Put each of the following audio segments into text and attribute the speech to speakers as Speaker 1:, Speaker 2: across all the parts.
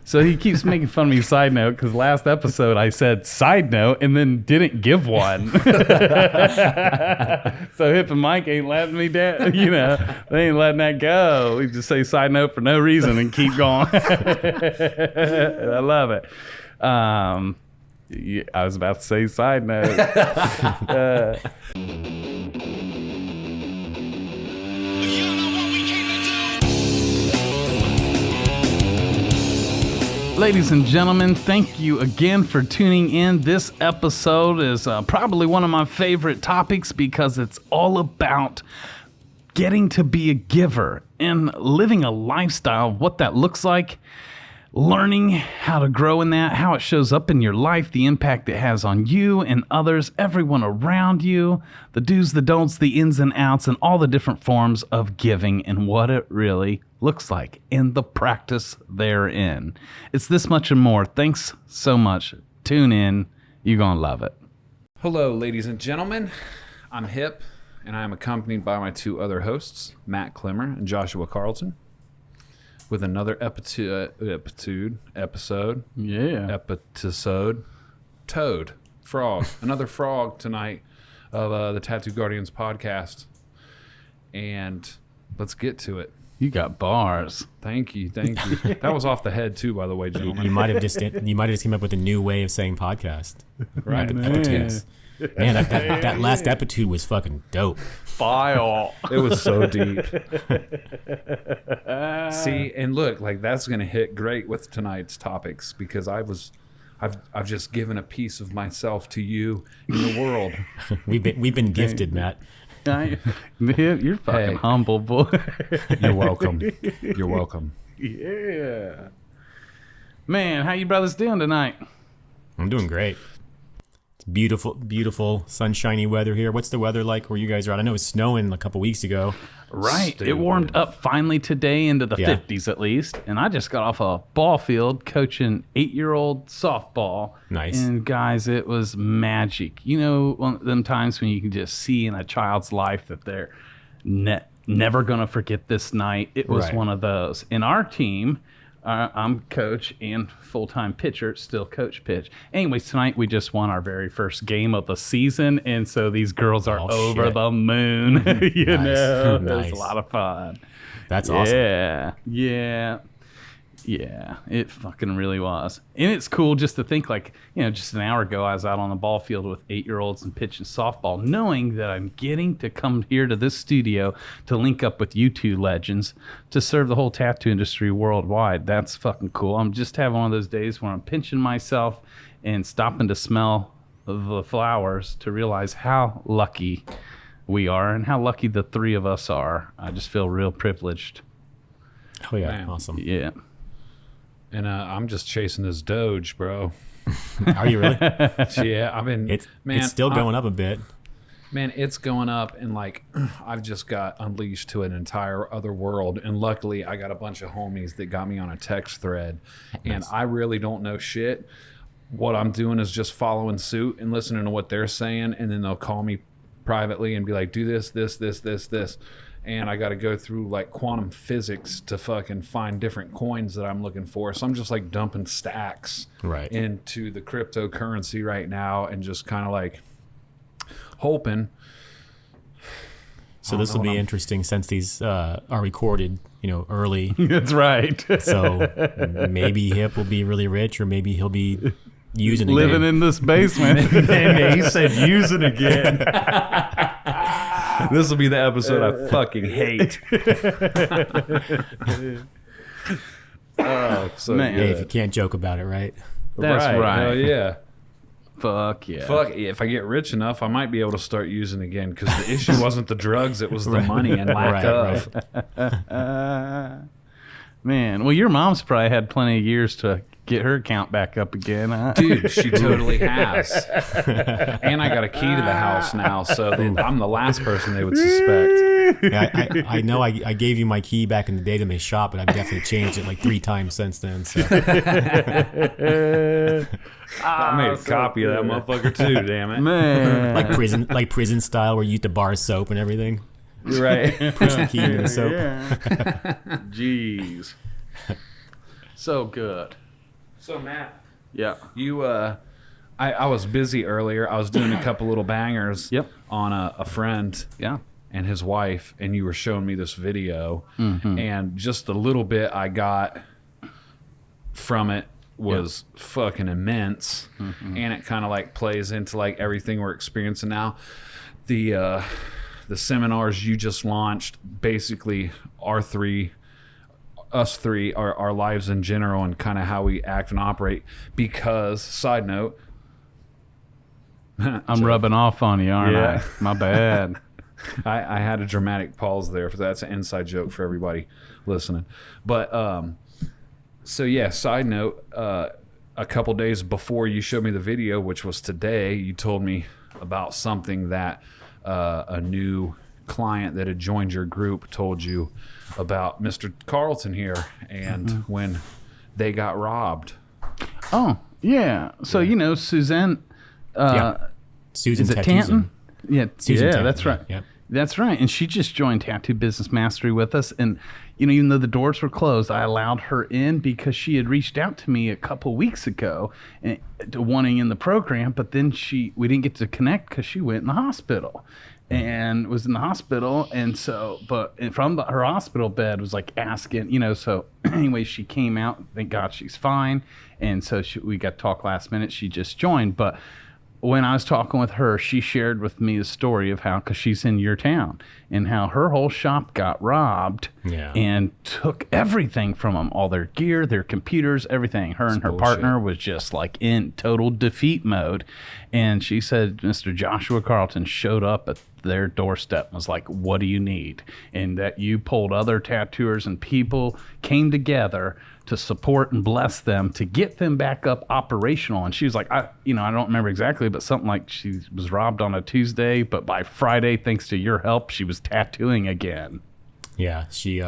Speaker 1: So he keeps making fun of me, side note, because last episode I said side note and then didn't give one. So Hip and Mike ain't letting me down. You know, they ain't letting that go. We just say side note for no reason and keep going. I love it. Yeah, I was about to say side note. Ladies and gentlemen, thank you again for tuning in. This episode is probably one of my favorite topics because it's all about getting to be a giver and living a lifestyle, what that looks like, learning how to grow in that, how it shows up in your life, the impact it has on you and others, everyone around you, the do's, the don'ts, the ins and outs, and all the different forms of giving and what it really looks like and the practice therein. It's this much and more. Thanks so much. Tune in. You're going to love it.
Speaker 2: Hello, ladies and gentlemen. I'm Hip, and I'm accompanied by my two other hosts, Matt Clemmer and Joshua Carlton, with another episode. Toad. Frog. Another frog tonight of the Tattoo Guardians podcast. And let's get to it.
Speaker 1: You got bars.
Speaker 2: Thank you. That was off the head too, by the way, gentlemen.
Speaker 3: You might have just came up with a new way of saying podcast.
Speaker 2: Right.
Speaker 3: Epitudes. Man, that last epitude was fucking dope.
Speaker 1: File.
Speaker 2: It was so deep. See, and look, like that's gonna hit great with tonight's topics because I've just given a piece of myself to you in the world.
Speaker 3: We've been gifted, Matt.
Speaker 1: You're fucking humble, boy.
Speaker 2: You're welcome. You're welcome.
Speaker 1: Yeah. Man, how you brothers doing tonight?
Speaker 3: I'm doing great. It's beautiful, sunshiny weather here. What's the weather like where you guys are at? I know it was snowing a couple weeks ago.
Speaker 1: Right.
Speaker 2: Stupid.
Speaker 1: It warmed up finally today into the 50s at least. And I just got off a ball field coaching 8-year-old softball.
Speaker 3: Nice.
Speaker 1: And guys, it was magic. You know, one of them times when you can just see in a child's life that they're never going to forget this night. It was one of those. In our team, I'm coach and full-time pitcher, still coach pitch. Anyways, tonight we just won our very first game of the season, and so these girls are over the moon. You know, it was a lot of fun.
Speaker 3: That's awesome.
Speaker 1: Yeah, it fucking really was. And it's cool just to think like, you know, just an hour ago I was out on the ball field with 8-year-olds and pitching softball, knowing that I'm getting to come here to this studio to link up with you two legends to serve the whole tattoo industry worldwide. That's fucking cool. I'm just having one of those days where I'm pinching myself and stopping to smell the flowers to realize how lucky we are and how lucky the three of us are. I just feel real privileged.
Speaker 3: Oh yeah,
Speaker 2: Man.
Speaker 3: awesome.
Speaker 1: Yeah.
Speaker 2: And I'm just chasing this Doge, bro.
Speaker 3: Are you really?
Speaker 2: Yeah,
Speaker 3: It's still going up a bit.
Speaker 2: Man, it's going up, and like I've just got unleashed to an entire other world. And luckily, I got a bunch of homies that got me on a text thread, and I really don't know shit. What I'm doing is just following suit and listening to what they're saying, and then they'll call me privately and be like, "Do this, this." And I got to go through like quantum physics to fucking find different coins that I'm looking for. So I'm just like dumping stacks into the cryptocurrency right now and just kind of like hoping.
Speaker 3: So this will be interesting since these are recorded, you know, early.
Speaker 1: That's right.
Speaker 3: So maybe Hip will be really rich, or maybe he'll be using
Speaker 1: living in this basement.
Speaker 2: He said using again. This will be the episode I fucking hate. Oh, so
Speaker 1: Man.
Speaker 3: Hey, if you can't joke about it, right?
Speaker 1: That's right.
Speaker 2: Hell yeah.
Speaker 1: Fuck yeah.
Speaker 2: Fuck, if I get rich enough, I might be able to start using again, because the issue wasn't the drugs, it was the money and lack of.
Speaker 1: Man, well, your mom's probably had plenty of years to get her account back up again, huh?
Speaker 2: Dude, she totally has. And I got a key to the house now, so I'm the last person they would suspect.
Speaker 3: Yeah, I know I gave you my key back in the day to my shop, but I've definitely changed it like 3 times since then. So.
Speaker 2: I made a copy of that motherfucker too, damn it.
Speaker 1: Man.
Speaker 3: like prison style where you eat the bar soap and everything.
Speaker 2: You're right.
Speaker 3: Push the key into the soap.
Speaker 1: Yeah. Jeez. So good.
Speaker 2: So Matt,
Speaker 1: Yeah.
Speaker 2: you I was busy earlier. I was doing a couple little bangers
Speaker 1: Yep.
Speaker 2: on a friend
Speaker 1: Yeah.
Speaker 2: and his wife, and you were showing me this video,
Speaker 1: Mm-hmm.
Speaker 2: and just a little bit I got from it was fucking immense,
Speaker 1: Mm-hmm.
Speaker 2: and it kind of like plays into like everything we're experiencing now. The seminars you just launched, basically us three, our lives in general, and kind of how we act and operate. Because, side note,
Speaker 1: I'm rubbing off on you, aren't
Speaker 2: Yeah.
Speaker 1: I? My bad.
Speaker 2: I had a dramatic pause there. For that's an inside joke for everybody listening. But so yeah, side note, a couple days before you showed me the video, which was today, you told me about something that a new client that had joined your group told you about Mr. Carlton here, and when they got robbed.
Speaker 1: Oh, yeah. So, Suzanne,
Speaker 3: Susan
Speaker 1: is it
Speaker 3: Tattoos
Speaker 1: Tanton? Yeah,
Speaker 3: Susan Tanton,
Speaker 1: that's right.
Speaker 3: Yep.
Speaker 1: That's right. And she just joined Tattoo Business Mastery with us. And, even though the doors were closed, I allowed her in because she had reached out to me a couple weeks ago and, wanting in the program. But then we didn't get to connect because she went in the hospital and was in the hospital. And so, but from her hospital bed was like asking, so anyway, she came out. Thank God she's fine. And so we got to talk last minute. She just joined. But when I was talking with her, she shared with me the story of how, because she's in your town, and how her whole shop got robbed and took everything from them, all their gear, their computers, everything. Her and her partner was just like in total defeat mode. And she said Mr. Joshua Carlton showed up at their doorstep and was like, what do you need? And that you pulled other tattooers and people came together to support and bless them to get them back up operational. And she was like, I don't remember exactly, but something like she was robbed on a Tuesday, but by Friday, thanks to your help, she was tattooing again.
Speaker 3: Yeah, she,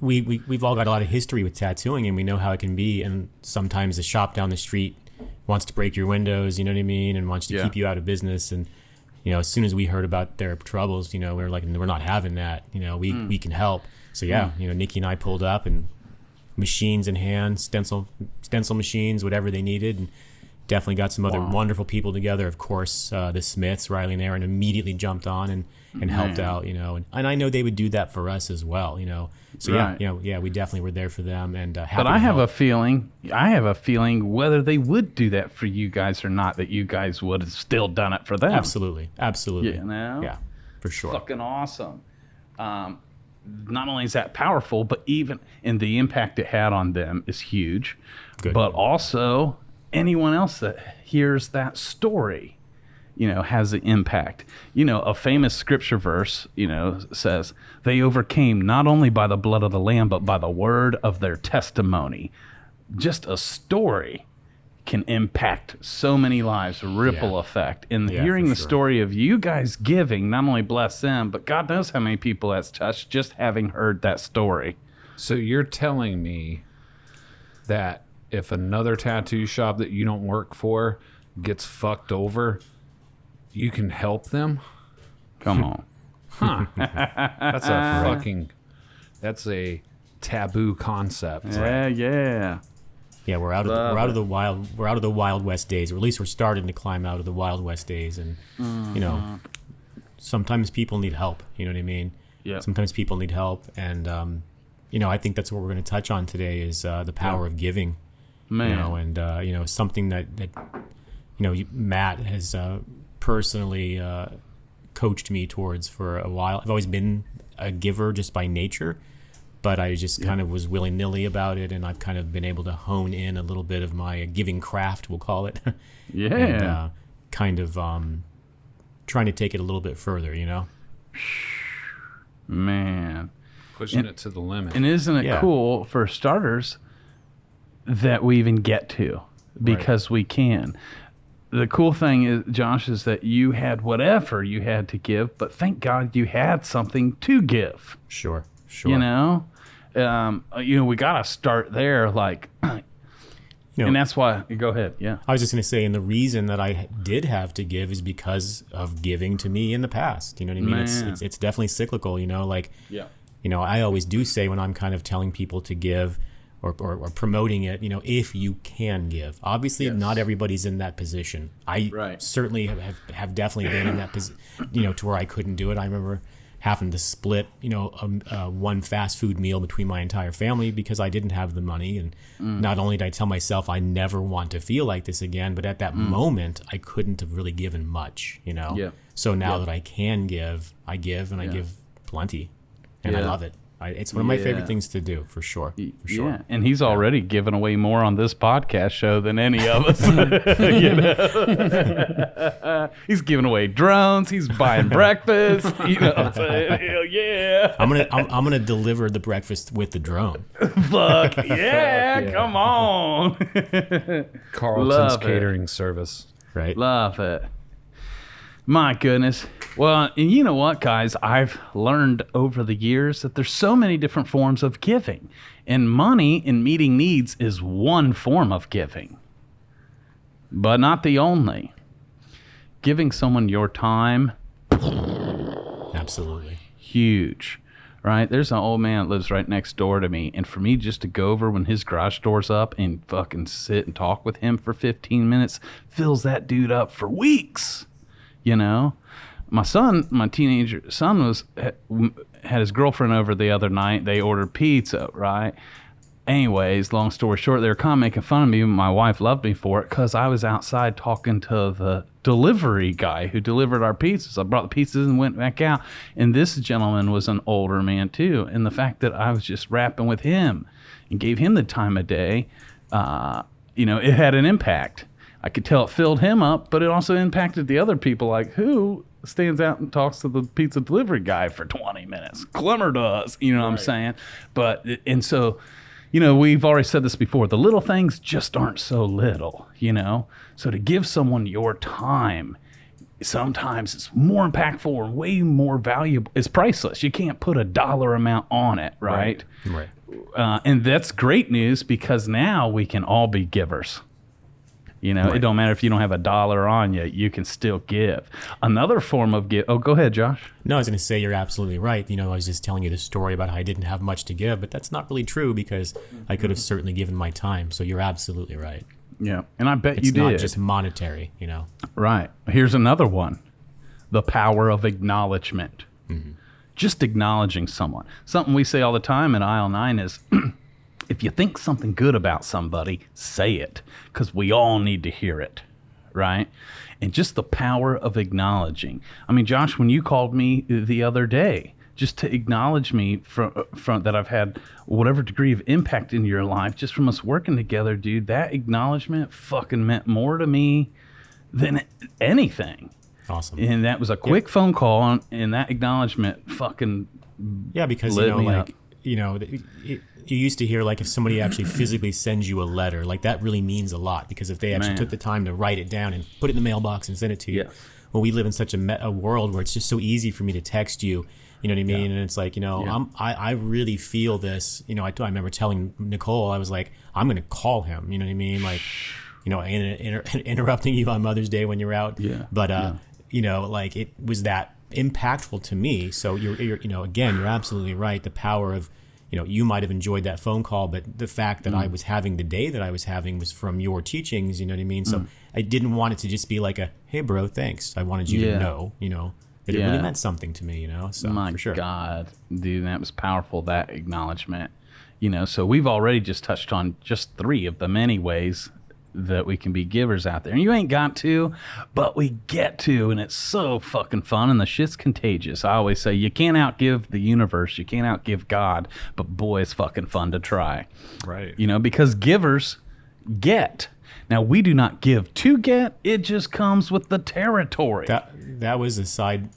Speaker 3: we've all got a lot of history with tattooing, and we know how it can be. And sometimes the shop down the street wants to break your windows, you know what I mean, and wants to keep you out of business. And as soon as we heard about their troubles, we were like, we're not having that. We can help. So Nikki and I pulled up, and machines in hand, stencil machines, whatever they needed, and definitely got some other wonderful people together. Of course, the Smiths, Riley and Aaron, immediately jumped on and helped out, and I know they would do that for us as well, So we definitely were there for them, and happy
Speaker 1: but I
Speaker 3: to
Speaker 1: have
Speaker 3: help.
Speaker 1: a feeling whether they would do that for you guys or not, that you guys would have still done it for them.
Speaker 3: Absolutely.
Speaker 1: Yeah,
Speaker 3: for sure.
Speaker 1: Fucking awesome. Not only is that powerful, but even and the impact it had on them is huge.
Speaker 3: Good.
Speaker 1: But also anyone else that hears that story, has an impact. A famous scripture verse, says they overcame not only by the blood of the Lamb, but by the word of their testimony. Just a story can impact so many lives, ripple effect. And hearing the story of you guys giving not only bless them, but God knows how many people that's touched just having heard that story.
Speaker 2: So you're telling me that if another tattoo shop that you don't work for gets fucked over, you can help them?
Speaker 1: Come on.
Speaker 2: That's a taboo concept.
Speaker 1: Yeah.
Speaker 3: Yeah, we're out of the Wild West days, or at least we're starting to climb out of the Wild West days, and sometimes people need help. You know what I mean?
Speaker 1: Yeah.
Speaker 3: Sometimes people need help, and I think that's what we're going to touch on today is the power of giving.
Speaker 1: Man.
Speaker 3: And something that Matt has personally coached me towards for a while. I've always been a giver just by nature, but I just kind of was willy-nilly about it, and I've kind of been able to hone in a little bit of my giving craft, we'll call it.
Speaker 1: Yeah.
Speaker 3: And kind of trying to take it a little bit further,
Speaker 1: Man.
Speaker 2: Pushing it to the limit.
Speaker 1: And isn't it cool, for starters, that we even get to? Because we can. The cool thing is, Josh, is that you had whatever you had to give, but thank God you had something to give.
Speaker 3: Sure.
Speaker 1: We got to start there, and that's why. Go ahead. Yeah.
Speaker 3: I was just going to say, and the reason that I did have to give is because of giving to me in the past. You know what I mean?
Speaker 1: Man.
Speaker 3: It's definitely cyclical. I always do say when I'm kind of telling people to give, or promoting it, if you can give. Obviously, not everybody's in that position. I certainly have definitely been in that position, to where I couldn't do it. I remember having to split, one fast food meal between my entire family because I didn't have the money. And not only did I tell myself I never want to feel like this again, but at that moment, I couldn't have really given much, Yeah. So now that I can give, I give, and I give plenty. And I love it. It's one of my favorite things to do, for sure.
Speaker 1: Yeah, and he's already given away more on this podcast show than any of us. He's giving away drones. He's buying breakfast. Hell yeah!
Speaker 3: I'm gonna deliver the breakfast with the drone.
Speaker 1: Fuck yeah! Come on,
Speaker 2: Carlton's catering service.
Speaker 3: Right.
Speaker 1: Love it. My goodness. Well, and you know what, guys? I've learned over the years that there's so many different forms of giving. And money and meeting needs is one form of giving, but not the only. Giving someone your time.
Speaker 3: Absolutely.
Speaker 1: Huge, right? There's an old man that lives right next door to me. And for me just to go over when his garage door's up and fucking sit and talk with him for 15 minutes fills that dude up for weeks. My teenager son had his girlfriend over the other night. They ordered pizza, right? Anyways, long story short, they were kind of making fun of me. My wife loved me for it because I was outside talking to the delivery guy who delivered our pizzas. I brought the pizzas and went back out. And this gentleman was an older man too. And the fact that I was just rapping with him and gave him the time of day, it had an impact. I could tell it filled him up, but it also impacted the other people, like who stands out and talks to the pizza delivery guy for 20 minutes. Glimmer does, what I'm saying? But, and so, we've already said this before, the little things just aren't so little, So to give someone your time, sometimes it's more impactful or way more valuable. It's priceless. You can't put a dollar amount on it, right?
Speaker 3: Right.
Speaker 1: And that's great news because now we can all be givers. It don't matter if you don't have a dollar on you, you can still give. Another form of give. Oh, go ahead, Josh.
Speaker 3: No, I was going to say you're absolutely right. I was just telling you the story about how I didn't have much to give, but that's not really true because I could have certainly given my time. So you're absolutely right.
Speaker 1: Yeah, and I bet you did.
Speaker 3: It's not just monetary,
Speaker 1: Right. Here's another one. The power of acknowledgement. Mm-hmm. Just acknowledging someone. Something we say all the time in Aisle 9 is... If you think something good about somebody, say it, because we all need to hear it, right? And just the power of acknowledging. I mean, Josh, when you called me the other day, just to acknowledge me from that I've had whatever degree of impact in your life, just from us working together, dude, that acknowledgement fucking meant more to me than anything.
Speaker 3: Awesome.
Speaker 1: And that was a quick phone call, and that acknowledgement fucking
Speaker 3: because,
Speaker 1: lit me up.
Speaker 3: You used to hear if somebody actually physically sends you a letter, that really means a lot because if they actually took the time to write it down and put it in the mailbox and send it to you. Well, we live in such a world where it's just so easy for me to text you, you know what I mean? And it's I really feel this, I remember telling Nicole, I was like, I'm going to call him, you know what I mean? Interrupting you on Mother's Day when you're out.
Speaker 1: Yeah.
Speaker 3: But, it was that impactful to me. So you're again, you're absolutely right. The power of, you might have enjoyed that phone call, but the fact that I was having the day that I was having was from your teachings, you know what I mean? So I didn't want it to just be like hey bro, thanks. I wanted you to know, that it really meant something to me, So
Speaker 1: my
Speaker 3: for sure.
Speaker 1: God, dude, that was powerful, that acknowledgement, so we've already just touched on just 3 of the many ways that we can be givers out there. And you ain't got to, but we get to, and it's so fucking fun, and the shit's contagious. I always say you can't outgive the universe, you can't outgive God, but boy, it's fucking fun to try.
Speaker 2: Right.
Speaker 1: Because givers get. Now, we do not give to get, it just comes with the territory.
Speaker 3: That was a side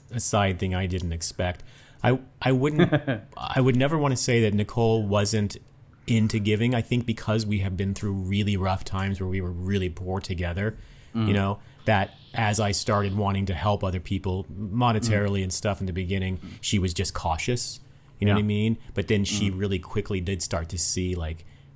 Speaker 3: thing I didn't expect. I would never want to say that Nicole wasn't into giving. I think because we have been through really rough times where we were really poor together, that as I started wanting to help other people monetarily and stuff in the beginning, she was just cautious, you know what I mean? But then she really quickly did start to see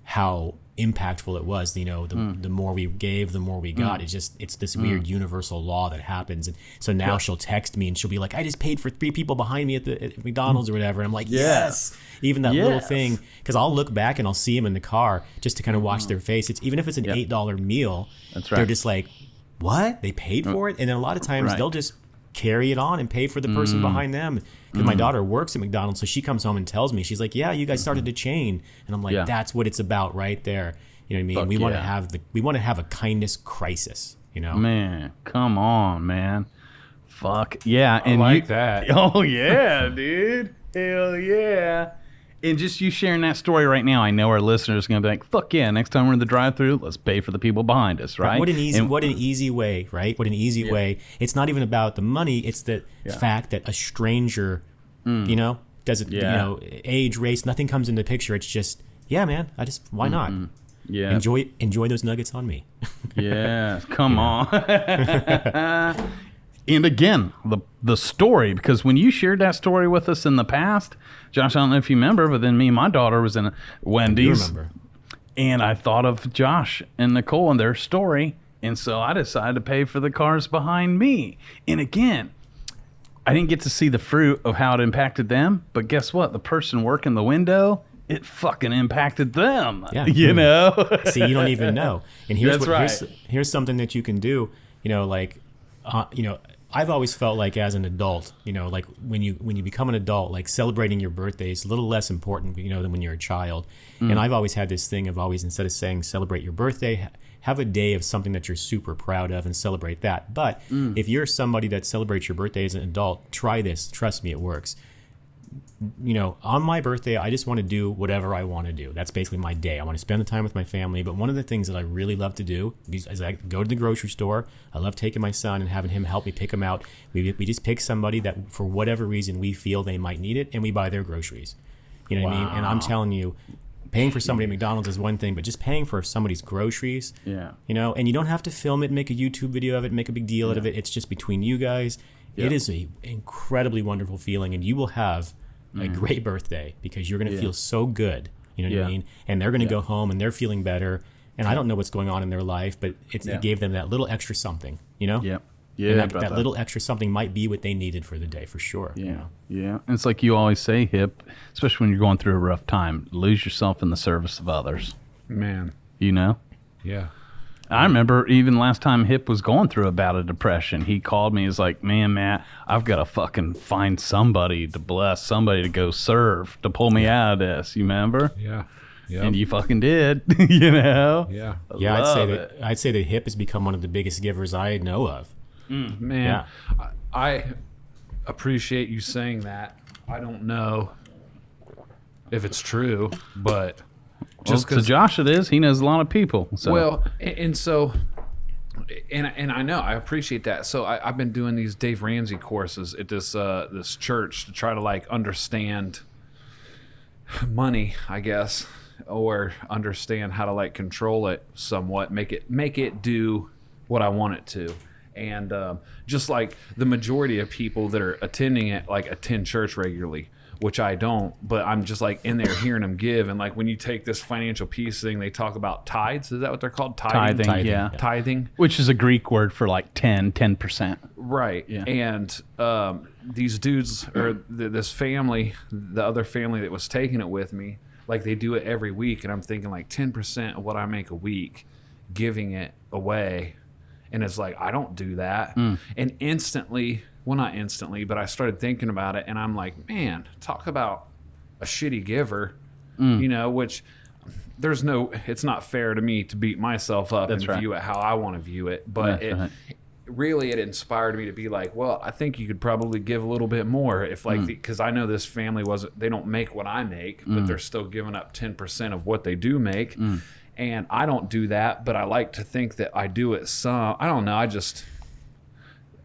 Speaker 3: how impactful it was. You know, the more we gave, the more we got. It's this weird universal law that happens. And so now she'll text me and she'll be like, I just paid for 3 people behind me at McDonald's or whatever. And I'm like, yes. Even that little thing, because I'll look back and I'll see them in the car just to kind of watch their face. It's even if it's an $8 meal,
Speaker 1: That's right.
Speaker 3: they're just like, what? They paid for it? And then a lot of times they'll just carry it on and pay for the person behind them. Because my daughter works at McDonald's, so she comes home and tells me, she's like, yeah, you guys started a chain. And I'm like, that's what it's about right there. You know what I mean?
Speaker 1: Fuck
Speaker 3: we want to have a kindness crisis, you know?
Speaker 1: Man, come on, man. Fuck. Yeah. And
Speaker 2: like that.
Speaker 1: Oh, yeah, dude. Hell yeah. And just you sharing that story right now, I know our listeners are going to be like, fuck yeah, next time we're in the drive-thru, let's pay for the people behind us, right?
Speaker 3: What an easy way, right? What an easy way. It's not even about the money. It's the fact that a stranger, you know, doesn't, you know, age, race, nothing comes into the picture. It's just, yeah, man, why not?
Speaker 1: Yeah.
Speaker 3: Enjoy those nuggets on me.
Speaker 1: Yeah, come on. And again, the story, because when you shared that story with us in the past, Josh, I don't know if you remember, but then me and my daughter was in a Wendy's.
Speaker 3: I remember.
Speaker 1: And I thought of Josh and Nicole and their story. And so I decided to pay for the cars behind me. And again, I didn't get to see the fruit of how it impacted them. But guess what? The person working the window, it fucking impacted them.
Speaker 3: Yeah.
Speaker 1: You know?
Speaker 3: See, you don't even know. And here's
Speaker 1: That's
Speaker 3: here's something that you can do. You know, like, you know, I've always felt like as an adult, you know, like when you become an adult, like celebrating your birthday is a little less important, you know, than when you're a child. And I've always had this thing of always, instead of saying celebrate your birthday, have a day of something that you're super proud of and celebrate that. But if you're somebody that celebrates your birthday as an adult, try this. Trust me, it works. You know, on my birthday, I just want to do whatever I want to do. That's basically my day. I want to spend the time with my family. But one of the things that I really love to do is I go to the grocery store. I love taking my son and having him help me pick them out. We just pick somebody that, for whatever reason, we feel they might need it, and we buy their groceries. You know what I mean? And I'm telling you, paying for somebody at McDonald's is one thing, but just paying for somebody's groceries, you know, and you don't have to film it and make a YouTube video of it and make a big deal out of it. It's just between you guys. It is an incredibly wonderful feeling, and you will have a great birthday because you're going to feel so good. You know what I mean? And they're going to go home and they're feeling better. And I don't know what's going on in their life, but it gave them that little extra something, you know?
Speaker 1: Yeah. Yeah.
Speaker 3: And that little extra something might be what they needed for the day, for sure.
Speaker 1: Yeah.
Speaker 3: You know?
Speaker 1: Yeah. And it's like you always say, Hip, especially when you're going through a rough time, lose yourself in the service of others.
Speaker 2: Man.
Speaker 1: You know?
Speaker 2: Yeah.
Speaker 1: I remember even last time Hip was going through a bout of depression, he called me. He's like, man, Matt, I've got to fucking find somebody to bless, somebody to go serve, to pull me out of this. You remember?
Speaker 2: Yeah. Yep.
Speaker 1: And you fucking did, you know?
Speaker 2: Yeah.
Speaker 3: Yeah, I'd say that Hip has become one of the biggest givers I know of.
Speaker 2: Man,
Speaker 3: Yeah.
Speaker 2: I appreciate you saying that. I don't know if it's true, but
Speaker 1: Just to Josh it is. He knows a lot of people. So.
Speaker 2: Well, and so, and I know I appreciate that. So I've been doing these Dave Ramsey courses at this church to try to like understand money, I guess, or understand how to like control it somewhat, make it do what I want it to. And just like the majority of people that are attending it, like attend church regularly, which I don't, but I'm just like in there hearing them give. And like when you take this financial piece thing, they talk about tithes. Is that what they're called?
Speaker 1: Tithing, yeah.
Speaker 2: Tithing.
Speaker 1: Which is a Greek word for like 10%.
Speaker 2: Right.
Speaker 1: Yeah.
Speaker 2: And these dudes, or this family, the other family that was taking it with me, like they do it every week. And I'm thinking like 10% of what I make a week, giving it away. And it's like, I don't do that. And instantly, well, not instantly, but I started thinking about it. And I'm like, man, talk about a shitty giver, you know, which it's not fair to me to beat myself up and view it how I want to view it. But really, it inspired me to be like, well, I think you could probably give a little bit more if like, because I know this family they don't make what I make, but they're still giving up 10% of what they do make. And I don't do that, but I like to think that I do it some. I don't know. I just,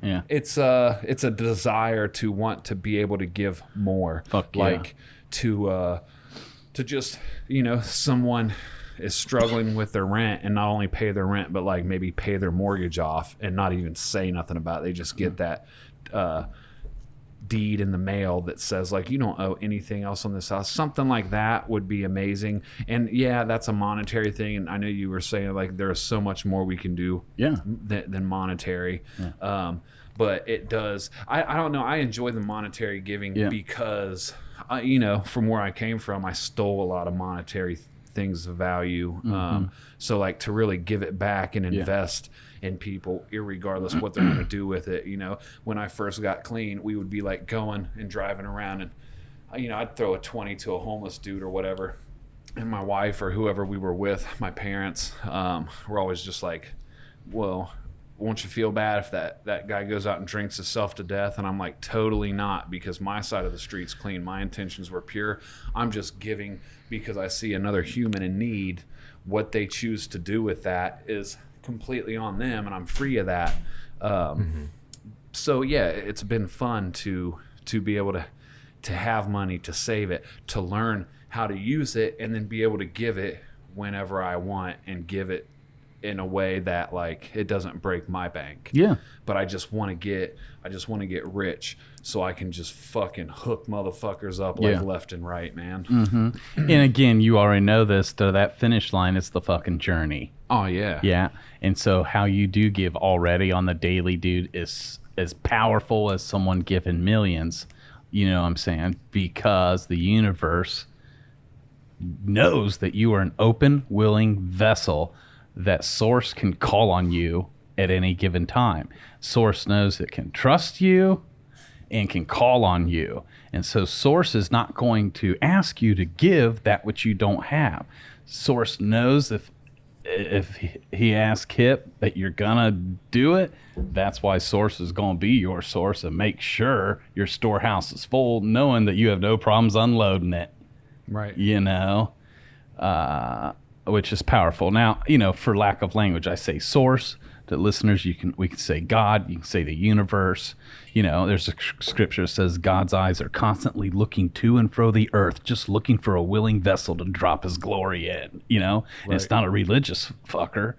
Speaker 2: it's a desire to want to be able to give more.
Speaker 1: Fuck
Speaker 2: like to just, you know, someone is struggling with their rent and not only pay their rent, but like maybe pay their mortgage off and not even say nothing about it. They just get that deed in the mail that says like you don't owe anything else on this house. Something like that would be amazing. And yeah, that's a monetary thing. And I know you were saying like there is so much more we can do than monetary. Yeah. But it does. I don't know. I enjoy the monetary giving because, you know, from where I came from, I stole a lot of monetary things of value. So like to really give it back and invest in people, irregardless what they're going to do with it. You know, when I first got clean, we would be like going and driving around and, you know, I'd throw a 20 to a homeless dude or whatever. And my wife or whoever we were with, my parents, were always just like, well, won't you feel bad if that guy goes out and drinks himself to death? And I'm like, totally not, because my side of the street's clean. My intentions were pure. I'm just giving because I see another human in need. What they choose to do with that is completely on them, and I'm free of that. So yeah, it's been fun to be able to have money, to save it, to learn how to use it, and then be able to give it whenever I want and give it in a way that like it doesn't break my bank.
Speaker 1: Yeah.
Speaker 2: But I just want to get rich so I can just fucking hook motherfuckers up like left and right, man.
Speaker 1: And again, you already know this, to that finish line, it's the fucking journey.
Speaker 2: Oh yeah.
Speaker 1: Yeah. And so how you do give already on the daily, dude, is as powerful as someone giving millions. You know what I'm saying? Because the universe knows that you are an open, willing vessel that Source can call on you at any given time. Source knows it can trust you and can call on you. And so Source is not going to ask you to give that which you don't have. Source knows if he asks Kip that you're gonna do it, that's why Source is gonna be your source and make sure your storehouse is full, knowing that you have no problems unloading it.
Speaker 2: Right.
Speaker 1: You know? Which is powerful. Now, you know, for lack of language, I say source. To listeners, we can say God, you can say the universe. You know, there's a scripture that says God's eyes are constantly looking to and fro the earth, just looking for a willing vessel to drop his glory in, you know? Right. And it's not a religious fucker.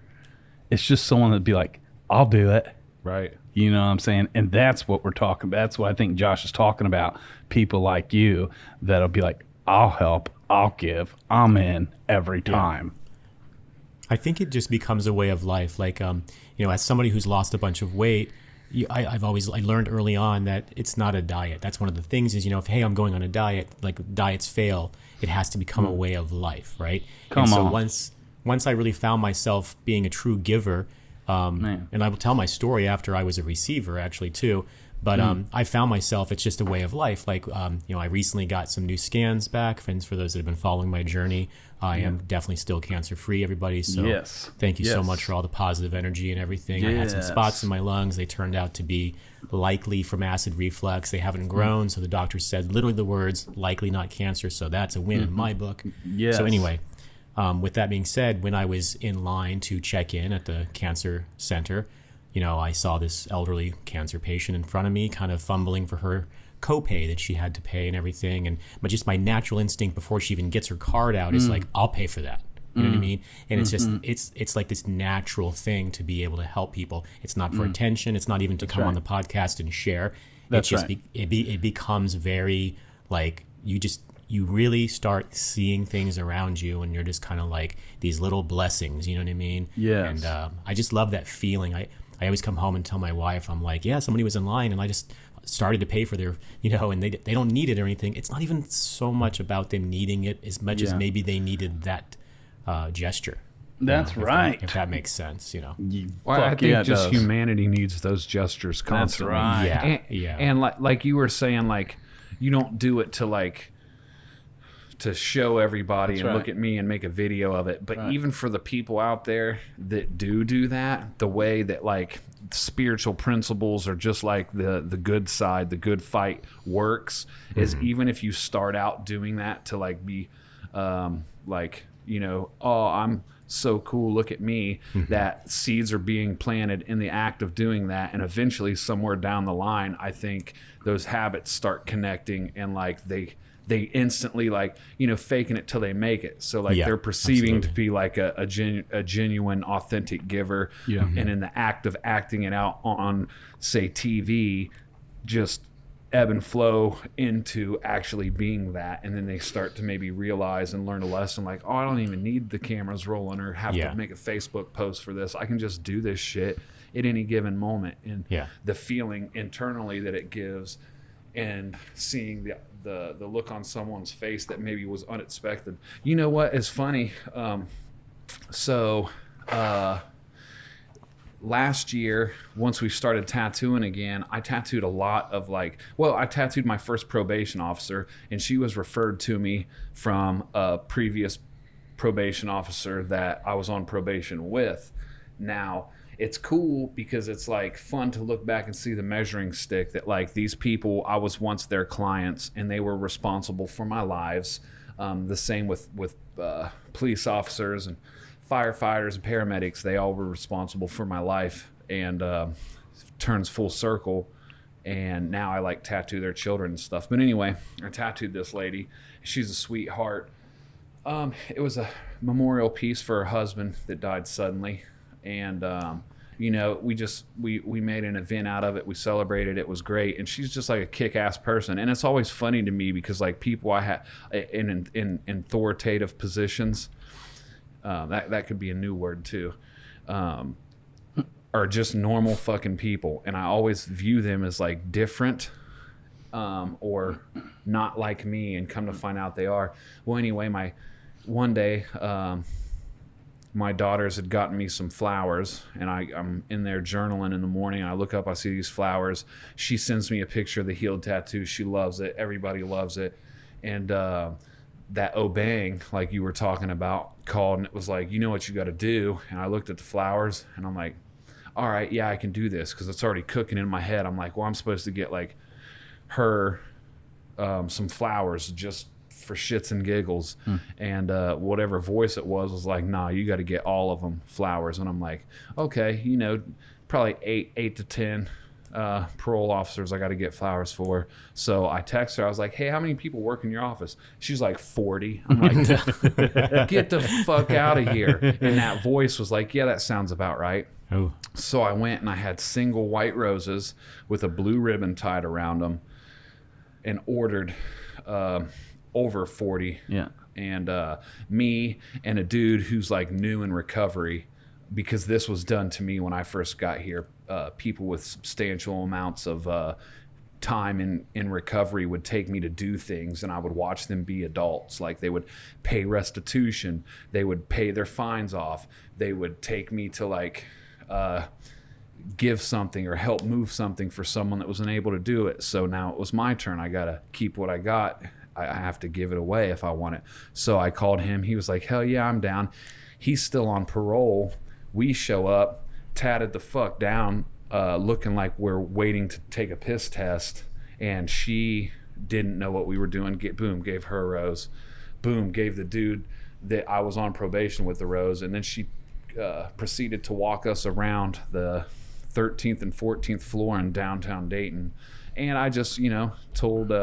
Speaker 1: It's just someone that'd be like, I'll do it.
Speaker 2: Right.
Speaker 1: You know what I'm saying? And that's what we're talking about. That's what I think Josh is talking about. People like you that'll be like, I'll help, I'll give, I'm in every time.
Speaker 3: I think it just becomes a way of life. Like, you know, as somebody who's lost a bunch of weight, I learned early on that it's not a diet. That's one of the things is, you know, if, hey, I'm going on a diet, like diets fail, it has to become a way of life, right? So once I really found myself being a true giver, and I will tell my story after I was a receiver actually too, but I found myself, it's just a way of life. Like, you know, I recently got some new scans back. For those that have been following my journey, I am definitely still cancer-free, everybody. So thank you so much for all the positive energy and everything. I had some spots in my lungs. They turned out to be likely from acid reflux. They haven't grown. So the doctor said literally the words, likely not cancer. So that's a win in my book. So anyway, with that being said, when I was in line to check in at the cancer center, you know, I saw this elderly cancer patient in front of me kind of fumbling for her copay that she had to pay and everything. But just my natural instinct before she even gets her card out is like, I'll pay for that. You know what I mean? And it's just, it's like this natural thing to be able to help people. It's not for attention. It's not even to come on the podcast and share.
Speaker 1: That's
Speaker 3: just it becomes very like, you really start seeing things around you and you're just kind of like these little blessings, you know what I mean?
Speaker 1: Yes.
Speaker 3: And I just love that feeling. I always come home and tell my wife, I'm like, yeah, somebody was in line and I just started to pay for their, you know, and they don't need it or anything. It's not even so much about them needing it as much as maybe they needed that gesture.
Speaker 1: That's right.
Speaker 3: If that makes sense, you know.
Speaker 2: I think just humanity needs those gestures constantly.
Speaker 1: That's right.
Speaker 2: And like you were saying, like, you don't do it to like to show everybody and look at me and make a video of it. But even for the people out there that do that, the way that like spiritual principles are just like the good side, the good fight works is even if you start out doing that to like be like, you know, oh, I'm so cool, look at me, that seeds are being planted in the act of doing that. And eventually somewhere down the line, I think those habits start connecting and like they instantly like, you know, faking it till they make it. So like they're perceiving to be like a genuine, authentic giver. And in the act of acting it out on say TV, just ebb and flow into actually being that, and then they start to maybe realize and learn a lesson like, oh, I don't even need the cameras rolling or have to make a Facebook post for this. I can just do this shit at any given moment. And the feeling internally that it gives, and seeing the look on someone's face that maybe was unexpected. You know what is funny? Last year, once we started tattooing again, I tattooed a lot of I tattooed my first probation officer, and she was referred to me from a previous probation officer that I was on probation with. Now, it's cool because it's like fun to look back and see the measuring stick that like these people, I was once their clients and they were responsible for my lives. The same with police officers and firefighters and paramedics. They all were responsible for my life, and turns full circle. And now I like tattoo their children and stuff. But anyway, I tattooed this lady. She's a sweetheart. It was a memorial piece for her husband that died suddenly. And, you know, we made an event out of it. We celebrated. It was great. And she's just like a kick-ass person. And it's always funny to me because like people I have in authoritative positions, that could be a new word too, are just normal fucking people. And I always view them as like different, or not like me, and come to find out they are. Well, anyway, one day, my daughters had gotten me some flowers, and I'm in there journaling in the morning. I look up, I see these flowers. She sends me a picture of the healed tattoo. She loves it. Everybody loves it. And that Obang, like you were talking about, called, and it was like, you know what you got to do. And I looked at the flowers, and I'm like, all right, yeah, I can do this, because it's already cooking in my head. I'm like, well, I'm supposed to get like her some flowers just for shits and giggles. And whatever voice it was like, nah, you got to get all of them flowers. And I'm like, okay, you know, probably 8 to 10 parole officers I got to get flowers for. So I text her. I was like, hey, how many people work in your office? She's like, 40. I'm like, get the fuck out of here. And that voice was like, yeah, that sounds about right.
Speaker 3: Oh.
Speaker 2: So I went and I had single white roses with a blue ribbon tied around them, and ordered over 40.
Speaker 1: Yeah.
Speaker 2: And me and a dude who's like new in recovery, because this was done to me when I first got here. People with substantial amounts of time in recovery would take me to do things, and I would watch them be adults. Like they would pay restitution, they would pay their fines off, they would take me to like give something or help move something for someone that wasn't able to do it. So now it was my turn. I gotta keep what I got. I have to give it away if I want it. So I called him. He was like, hell yeah, I'm down. He's still on parole. We show up, tatted the fuck down, looking like we're waiting to take a piss test. And she didn't know what we were doing. Boom, gave her a rose. Boom, gave the dude that I was on probation with the rose. And then she proceeded to walk us around the 13th and 14th floor in downtown Dayton. And I just, you know, told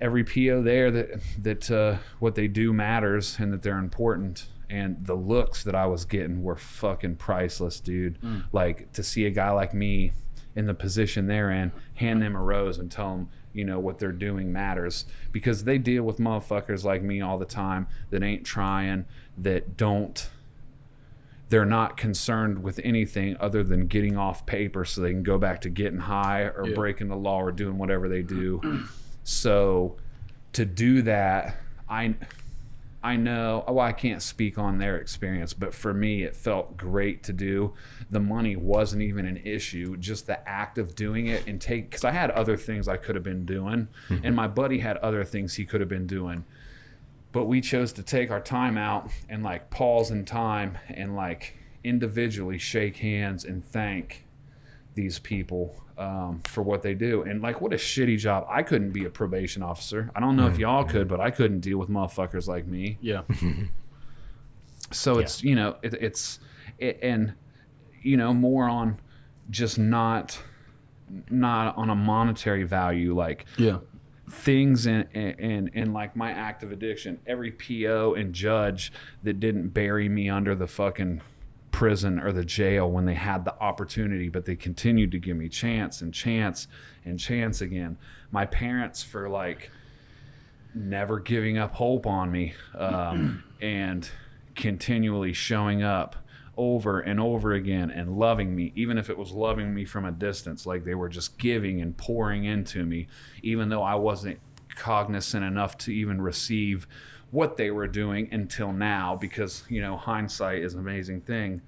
Speaker 2: every PO there that what they do matters and that they're important. And the looks that I was getting were fucking priceless, dude. Like, to see a guy like me in the position they're in, hand them a rose and tell them, you know, what they're doing matters. Because they deal with motherfuckers like me all the time that ain't trying, that don't, they're not concerned with anything other than getting off paper so they can go back to getting high or breaking the law or doing whatever they do. So to do that, I know, well, I can't speak on their experience, but for me, it felt great to do. The money wasn't even an issue, just the act of doing it and because I had other things I could have been doing, and my buddy had other things he could have been doing. But we chose to take our time out and like pause in time and like individually shake hands and thank these people for what they do. And like, what a shitty job. I couldn't be a probation officer. I don't know if y'all could, but I couldn't deal with motherfuckers like me.
Speaker 1: Yeah.
Speaker 2: So it's, you know, and you know, more on just not on a monetary value, like things in like my active addiction. Every PO and judge that didn't bury me under the fucking prison or the jail when they had the opportunity, but they continued to give me chance and chance and chance again. My parents, for like never giving up hope on me, and continually showing up over and over again and loving me, even if it was loving me from a distance, like they were just giving and pouring into me, even though I wasn't cognizant enough to even receive what they were doing until now, because, you know, hindsight is an amazing thing.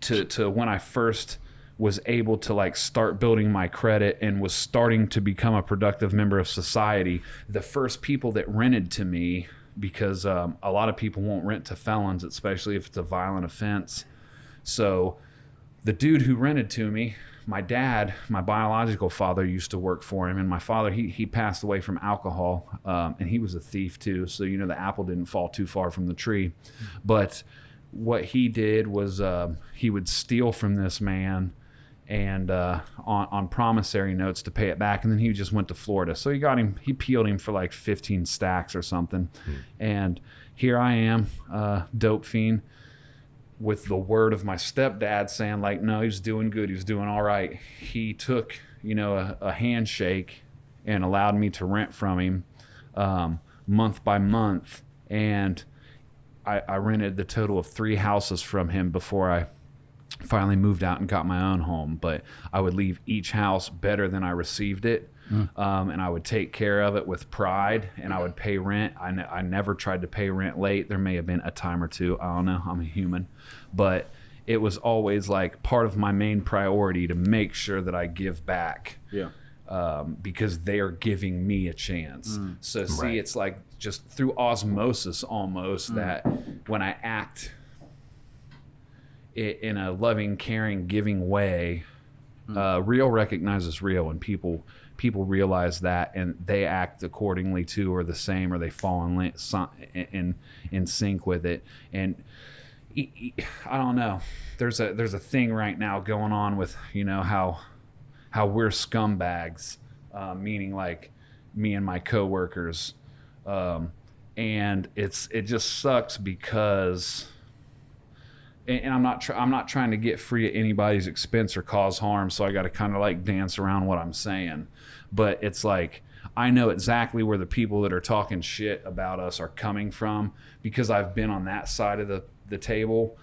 Speaker 2: To when I first was able to like start building my credit and was starting to become a productive member of society, the first people that rented to me, because a lot of people won't rent to felons, especially if it's a violent offense. So the dude who rented to me, my dad, my biological father, used to work for him, and my father, he passed away from alcohol, and he was a thief too, so you know the apple didn't fall too far from the tree. But what he did was he would steal from this man, and on promissory notes to pay it back, and then he just went to Florida. So he peeled him for like 15 stacks or something. And here I am, dope fiend, with the word of my stepdad saying like, no, he's doing good, he's doing all right. He took, you know, a handshake and allowed me to rent from him month by month, and I rented the total of 3 houses from him before I finally moved out and got my own home. But I would leave each house better than I received it. And I would take care of it with pride, and I would pay rent. I never tried to pay rent late. There may have been a time or two, I don't know, I'm a human, but it was always like part of my main priority to make sure that I give back. Because they are giving me a chance. So see, right. It's like just through osmosis almost, that when I act in a loving, caring, giving way, real recognizes real, and people realize that, and they act accordingly too, or the same, or they fall in sync with it. And I don't know, there's a thing right now going on with, you know, how we're scumbags, meaning like me and my coworkers, and it just sucks because, and I'm not trying to get free at anybody's expense or cause harm, so I got to kind of like dance around what I'm saying, but it's like I know exactly where the people that are talking shit about us are coming from, because I've been on that side of the table,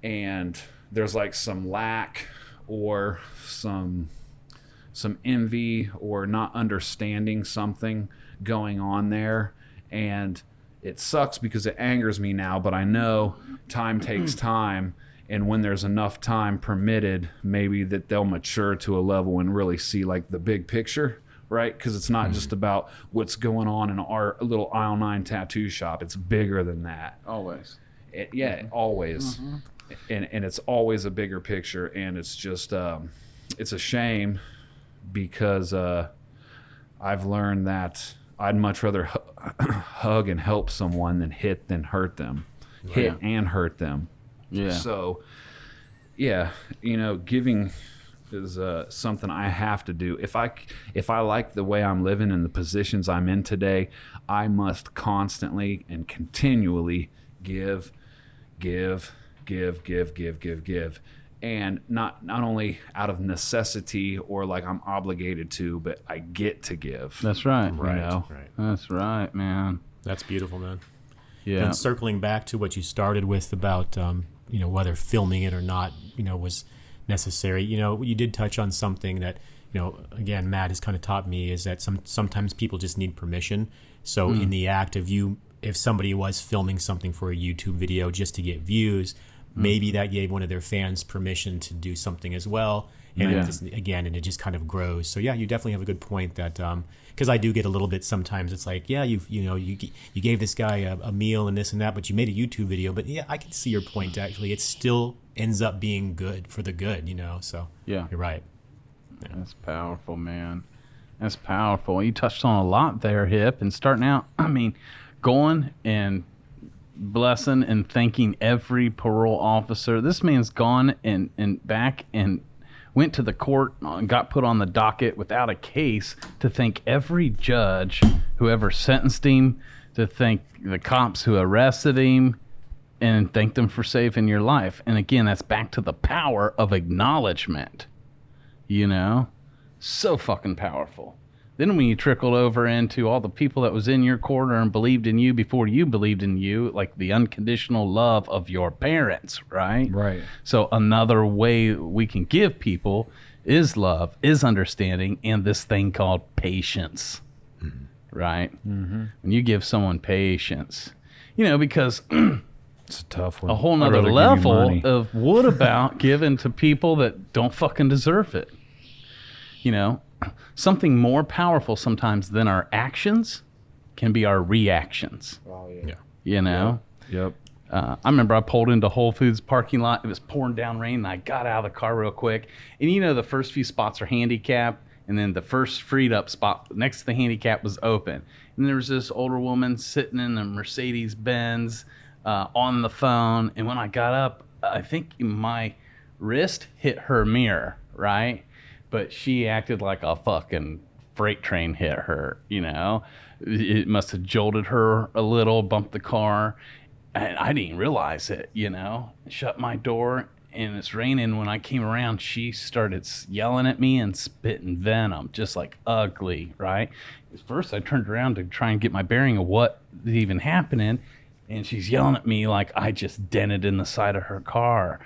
Speaker 2: and there's like some lack or some envy or not understanding something going on there, and it sucks because it angers me now, but I know time takes time, and when there's enough time permitted, maybe that they'll mature to a level and really see like the big picture, right? Because it's not just about what's going on in our little aisle 9 tattoo shop. It's bigger than that.
Speaker 1: Always.
Speaker 2: Always. And it's always a bigger picture, and it's just it's a shame, because I've learned that I'd much rather hug and help someone than hit hurt them. Hit and hurt them. Yeah. So, yeah, you know, giving is something I have to do. If I like the way I'm living and the positions I'm in today, I must constantly and continually give. And not only out of necessity or like I'm obligated to, but I get to give.
Speaker 1: That's right.
Speaker 2: You know?
Speaker 3: Right.
Speaker 1: That's right, man.
Speaker 3: That's beautiful, man.
Speaker 1: Yeah.
Speaker 3: And circling back to what you started with about, you know, whether filming it or not, you know, was necessary. You know, you did touch on something that, you know, again, Matt has kind of taught me, is that sometimes people just need permission. So in the act of if somebody was filming something for a YouTube video just to get views, maybe that gave one of their fans permission to do something as well. And it just kind of grows. So yeah, you definitely have a good point that, because I do get a little bit sometimes. It's like, yeah, you gave this guy a meal and this and that, but you made a YouTube video. But yeah, I can see your point. Actually, it still ends up being good for the good, you know. So
Speaker 1: yeah,
Speaker 3: you're right.
Speaker 1: Yeah. That's powerful, man. That's powerful. You touched on a lot there, Hip, and starting out. I mean, going and blessing and thanking every parole officer. This man's gone and back and went to the court and got put on the docket without a case, to thank every judge who ever sentenced him, to thank the cops who arrested him. and thank them for saving your life. And again, that's back to the power of acknowledgement. You know, so fucking powerful. Then when you trickled over into all the people that was in your corner and believed in you before you believed in you, like the unconditional love of your parents, right?
Speaker 2: Right.
Speaker 1: So another way we can give people is love, is understanding, and this thing called patience, right? Mm-hmm. When you give someone patience, you know, because
Speaker 2: It's a tough one.
Speaker 1: a whole nother level of what about giving to people that don't fucking deserve it? You know, something more powerful sometimes than our actions can be our reactions.
Speaker 2: Oh, yeah.
Speaker 1: You know?
Speaker 2: Yep.
Speaker 1: I remember I pulled into Whole Foods parking lot. It was pouring down rain, and I got out of the car real quick. And you know, the first few spots are handicapped, and then the first freed up spot next to the handicap was open. And there was this older woman sitting in a Mercedes Benz on the phone. And when I got up, I think my wrist hit her mirror, right? But she acted like a fucking freight train hit her, you know? It must have jolted her a little, bumped the car. And I didn't realize it, you know? Shut my door, and it's raining. When I came around, she started yelling at me and spitting venom, just like ugly, right? At first, I turned around to try and get my bearing of what is even happening, and she's yelling at me like I just dented in the side of her car.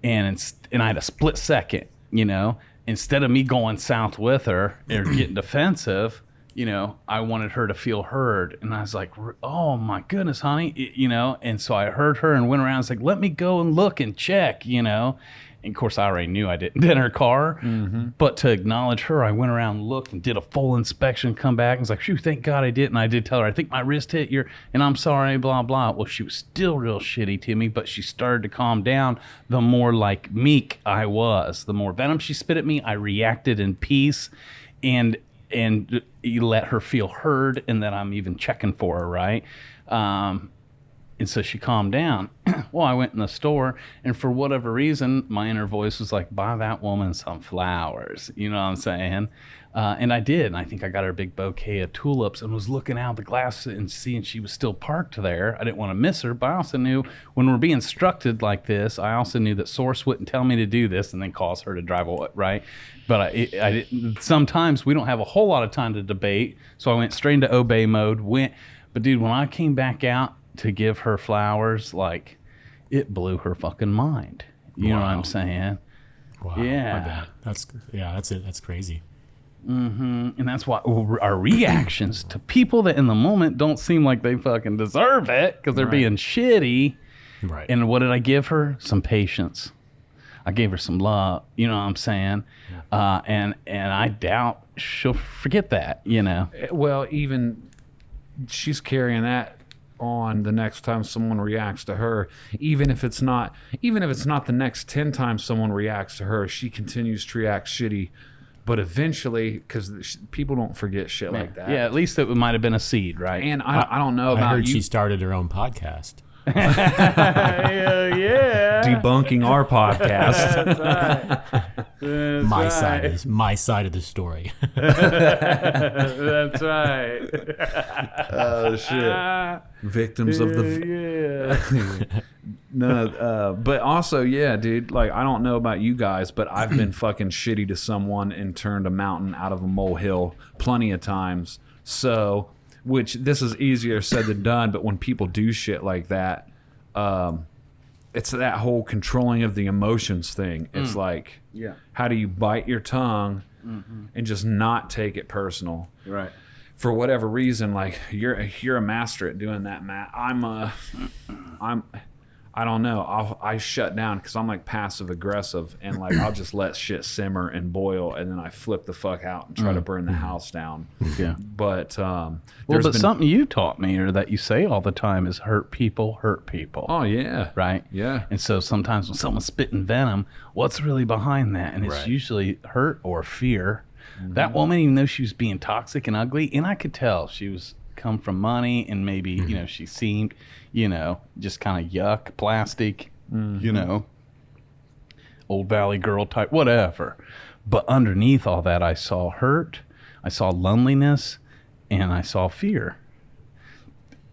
Speaker 1: And I had a split second, you know? Instead of me going south with her or getting defensive, you know, I wanted her to feel heard. And I was like, oh my goodness, honey, you know? And so I heard her and went around. I was like, let me go and look and check, you know? And of course, I already knew I didn't in her car. Mm-hmm. But to acknowledge her, I went around, looked, and did a full inspection, come back. And was like, phew, thank God I did. And I did tell her, I think my wrist hit your, and I'm sorry, blah, blah. Well, she was still real shitty to me, but she started to calm down the more like meek I was. The more venom she spit at me, I reacted in peace. And you let her feel heard, and that I'm even checking for her, right? And so she calmed down. Well, I went in the store, and for whatever reason, my inner voice was like, buy that woman some flowers. You know what I'm saying? And I did. And I think I got her a big bouquet of tulips and was looking out the glass and seeing she was still parked there. I didn't want to miss her, but I also knew when we're being instructed like this, I also knew that Source wouldn't tell me to do this and then cause her to drive away, right? But I didn't, sometimes we don't have a whole lot of time to debate. So I went straight into obey mode. But dude, when I came back out to give her flowers, like, it blew her fucking mind. You know what I'm saying?
Speaker 3: Wow.
Speaker 1: Yeah.
Speaker 3: I bet. That's it. That's crazy.
Speaker 1: Mm-hmm. And that's why our reactions to people that in the moment don't seem like they fucking deserve it because they're being shitty.
Speaker 3: Right.
Speaker 1: And what did I give her? Some patience. I gave her some love. You know what I'm saying? And I doubt she'll forget that, you know?
Speaker 2: Well, even she's carrying that on the next time someone reacts to her, even if it's not the next 10 times someone reacts to her, she continues to react shitty. But eventually, because people don't forget shit like that.
Speaker 1: Yeah, at least it might have been a seed, right?
Speaker 2: And I don't know about
Speaker 3: I heard
Speaker 2: you.
Speaker 3: she started her own podcast.
Speaker 1: Yeah.
Speaker 2: Debunking our podcast.
Speaker 3: My side of the story.
Speaker 1: That's right.
Speaker 2: Oh shit! Victims of the no, but also dude. Like I don't know about you guys, but I've been fucking shitty to someone and turned a mountain out of a molehill plenty of times. So. Which this is easier said than done, but when people do shit like that, it's that whole controlling of the emotions thing. It's like, how do you bite your tongue and just not take it personal?
Speaker 1: Right.
Speaker 2: For whatever reason, like you're a master at doing that, Matt. I don't know. I shut down because I'm like passive aggressive and like I'll just let shit simmer and boil and then I flip the fuck out and try to burn the house down.
Speaker 1: Yeah.
Speaker 2: But
Speaker 1: something you taught me or that you say all the time is hurt people.
Speaker 2: Oh yeah.
Speaker 1: Right.
Speaker 2: Yeah.
Speaker 1: And so sometimes when someone's spitting venom, what's really behind that? And it's usually hurt or fear. Mm-hmm. That woman, even though she was being toxic and ugly, and I could tell she was come from money and maybe you know she seemed just kind of yuck plastic old valley girl type whatever, but underneath all that I saw hurt, I saw loneliness, and I saw fear.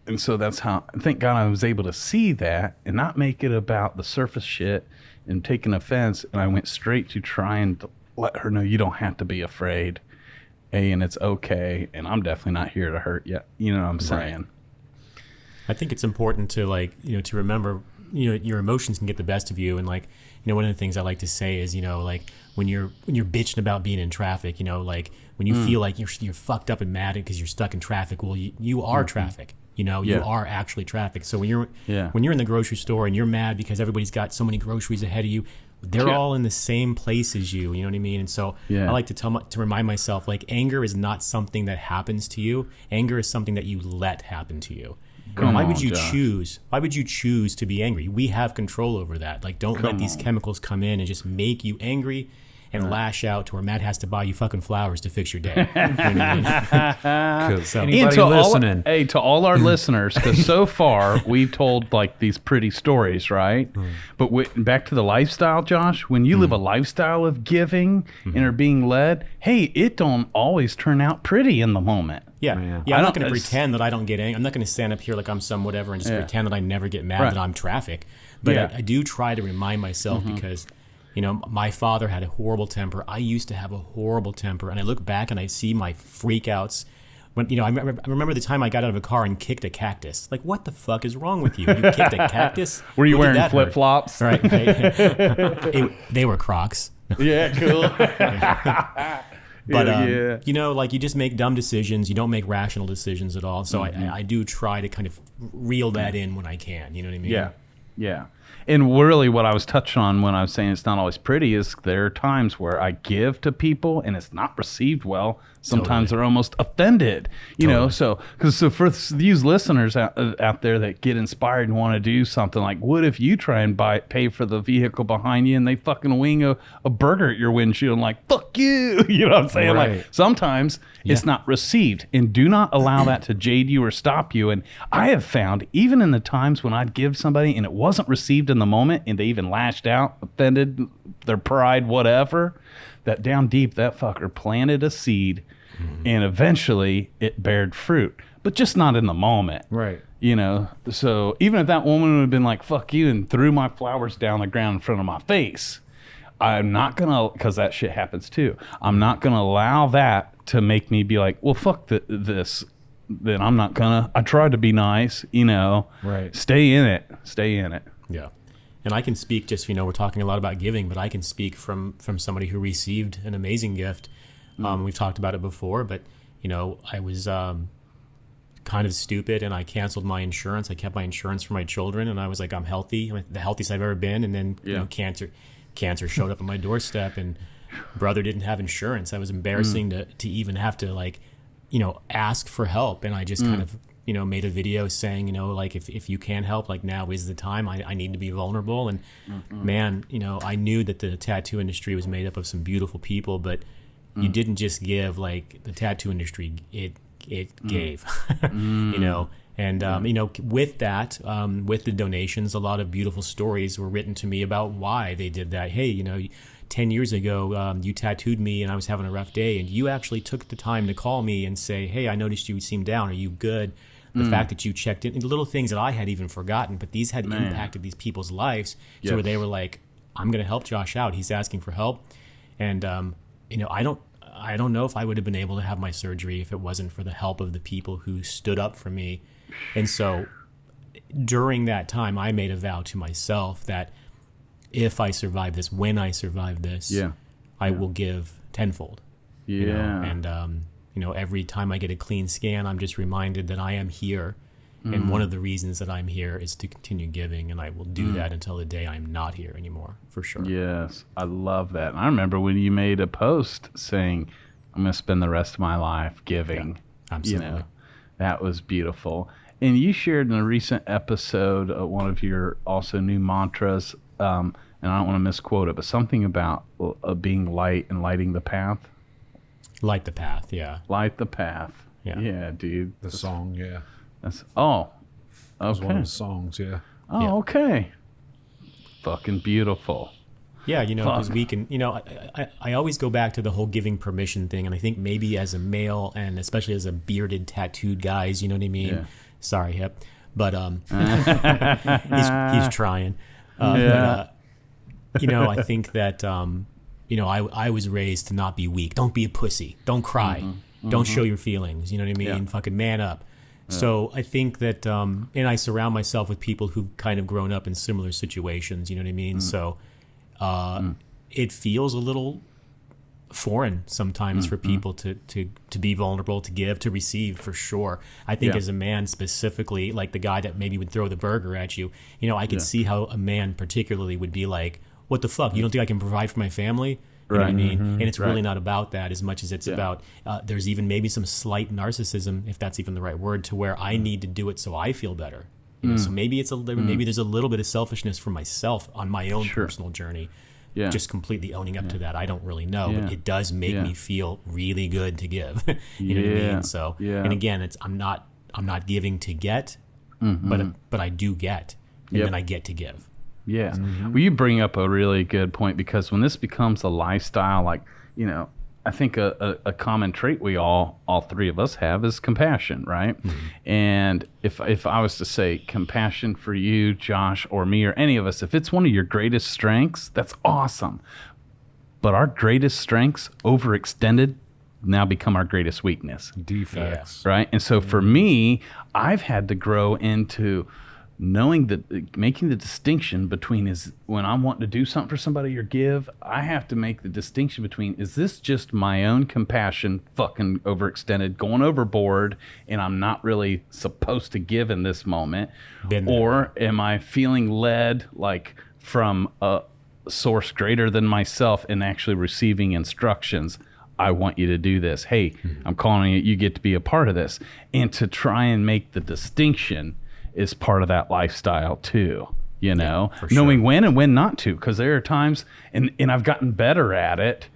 Speaker 1: And so that's how, thank God I was able to see that and not make it about the surface shit and taking offense. And I went straight to trying to let her know you don't have to be afraid. And it's okay. And I'm definitely not here to hurt you. You know what I'm saying?
Speaker 3: I think it's important to to remember, your emotions can get the best of you. And one of the things I like to say is, when you're bitching about being in traffic, when you feel like you're fucked up and mad because you're stuck in traffic, well, you are traffic. You are actually traffic. So when you're in the grocery store and you're mad because everybody's got so many groceries ahead of you, they're all in the same place as you. You know what I mean? And so I like to remind myself, anger is not something that happens to you. Anger is something that you let happen to you. Why would you choose? Why would you choose to be angry? We have control over that. Don't let these chemicals come in and just make you angry and lash out to where Matt has to buy you fucking flowers to fix your day. You know what I mean?
Speaker 2: So, anybody listening?
Speaker 1: To all our listeners, because so far we've told these pretty stories, right? But back to the lifestyle, Josh, when you live a lifestyle of giving and are being led, hey, it don't always turn out pretty in the moment.
Speaker 3: Yeah, I'm not going to pretend that I don't get angry. I'm not going to stand up here like I'm some whatever and just pretend that I never get mad that I'm traffic. But I do try to remind myself because, my father had a horrible temper. I used to have a horrible temper. And I look back and I see my freakouts. When, I remember the time I got out of a car and kicked a cactus. What the fuck is wrong with you? You kicked a cactus?
Speaker 1: Were you wearing flip-flops?
Speaker 3: Right. They were Crocs.
Speaker 1: Yeah, cool.
Speaker 3: But, you just make dumb decisions. You don't make rational decisions at all. So I do try to kind of reel that in when I can. You know what I mean?
Speaker 1: Yeah. Yeah. And really what I was touching on when I was saying it's not always pretty is there are times where I give to people and it's not received well. Sometimes they're almost offended, you know. So for these listeners out there that get inspired and want to do something, what if you try and pay for the vehicle behind you and they fucking wing a burger at your windshield and fuck you, you know what I'm saying?
Speaker 2: Right.
Speaker 1: Sometimes it's not received, and do not allow that to jade you or stop you. And I have found even in the times when I'd give somebody and it wasn't received in the moment and they even lashed out, offended, their pride, whatever, that down deep that fucker planted a seed. And eventually it bared fruit, but just not in the moment.
Speaker 2: Right.
Speaker 1: So even if that woman would have been like, fuck you, and threw my flowers down the ground in front of my face, I'm not going to, because that shit happens too. I'm not going to allow that to make me be like, well, fuck this. Then I'm not going to, I tried to be nice,
Speaker 2: Right.
Speaker 1: Stay in it.
Speaker 3: Yeah. And I can speak just, we're talking a lot about giving, but I can speak from somebody who received an amazing gift. We've talked about it before, but, I was kind of stupid and I canceled my insurance. I kept my insurance for my children and I was like, I'm healthy. I'm the healthiest I've ever been. And then, cancer showed up on my doorstep and brother didn't have insurance. That was embarrassing to even have to ask for help. And I just kind of, made a video saying, if you can help, now is the time. I need to be vulnerable. And man, I knew that the tattoo industry was made up of some beautiful people, but you didn't just give the tattoo industry, it gave, and, with that, with the donations, a lot of beautiful stories were written to me about why they did that. Hey, 10 years ago, you tattooed me and I was having a rough day and you actually took the time to call me and say, hey, I noticed you seemed down. Are you good? The fact that you checked in, little things that I had even forgotten, but these had impacted these people's lives. So where they were like, I'm going to help Josh out. He's asking for help. And, I don't know if I would have been able to have my surgery if it wasn't for the help of the people who stood up for me. And so during that time, I made a vow to myself that if I survive this, when I survive this, I will give tenfold.
Speaker 1: Yeah.
Speaker 3: And, every time I get a clean scan, I'm just reminded that I am here. And one of the reasons that I'm here is to continue giving, and I will do that until the day I'm not here anymore, for sure.
Speaker 1: Yes, I love that. And I remember when you made a post saying, I'm going to spend the rest of my life giving.
Speaker 3: Yeah, absolutely.
Speaker 1: That was beautiful. And you shared in a recent episode one of your also new mantras, and I don't want to misquote it, but something about being light and lighting the path.
Speaker 3: Light the path, yeah.
Speaker 1: Light the path. Yeah, dude.
Speaker 2: The song, yeah.
Speaker 1: That's okay.
Speaker 2: That was one of the songs, yeah.
Speaker 1: Oh, okay. Fucking beautiful.
Speaker 3: Yeah, because we can, I always go back to the whole giving permission thing. And I think maybe as a male and especially as a bearded, tattooed guys, you know what I mean? Sorry, Hip. But he's trying. But, I think that, I was raised to not be weak. Don't be a pussy. Don't cry. Don't show your feelings. You know what I mean?
Speaker 1: Yeah.
Speaker 3: Fucking man up. So I think that, and I surround myself with people who've kind of grown up in similar situations. You know what I mean? So it feels a little foreign sometimes for people to be vulnerable, to give, to receive, for sure. I think as a man specifically, like the guy that maybe would throw the burger at you, I could see how a man particularly would be like, what the fuck? You don't think I can provide for my family? You know what I mean? And it's really not about that as much as it's about, there's even maybe some slight narcissism, if that's even the right word, to where I need to do it so I feel better. So maybe maybe there's a little bit of selfishness for myself on my own personal journey. Yeah. Just completely owning up to that. I don't really know, but it does make me feel really good to give. You know what I mean? So, and again, I'm not giving to get, but I do get, and then I get to give.
Speaker 1: Yeah. Well, you bring up a really good point, because when this becomes a lifestyle, like, I think a common trait we all three of us have is compassion, right? And if I was to say compassion for you, Josh, or me, or any of us, if it's one of your greatest strengths, that's awesome. But our greatest strengths overextended now become our greatest weakness.
Speaker 2: Defects.
Speaker 1: Right? And so for me, I've had to grow into knowing that, making the distinction between, is when I'm wanting to do something for somebody or give, I have to make the distinction between, is this just my own compassion fucking overextended, going overboard, and I'm not really supposed to give in this moment? Or am I feeling led, like, from a source greater than myself and actually receiving instructions? I want you to do this. Hey, I'm calling you get to be a part of this. And to try and make the distinction is part of that lifestyle too, knowing when and when not to, because there are times, and I've gotten better at it,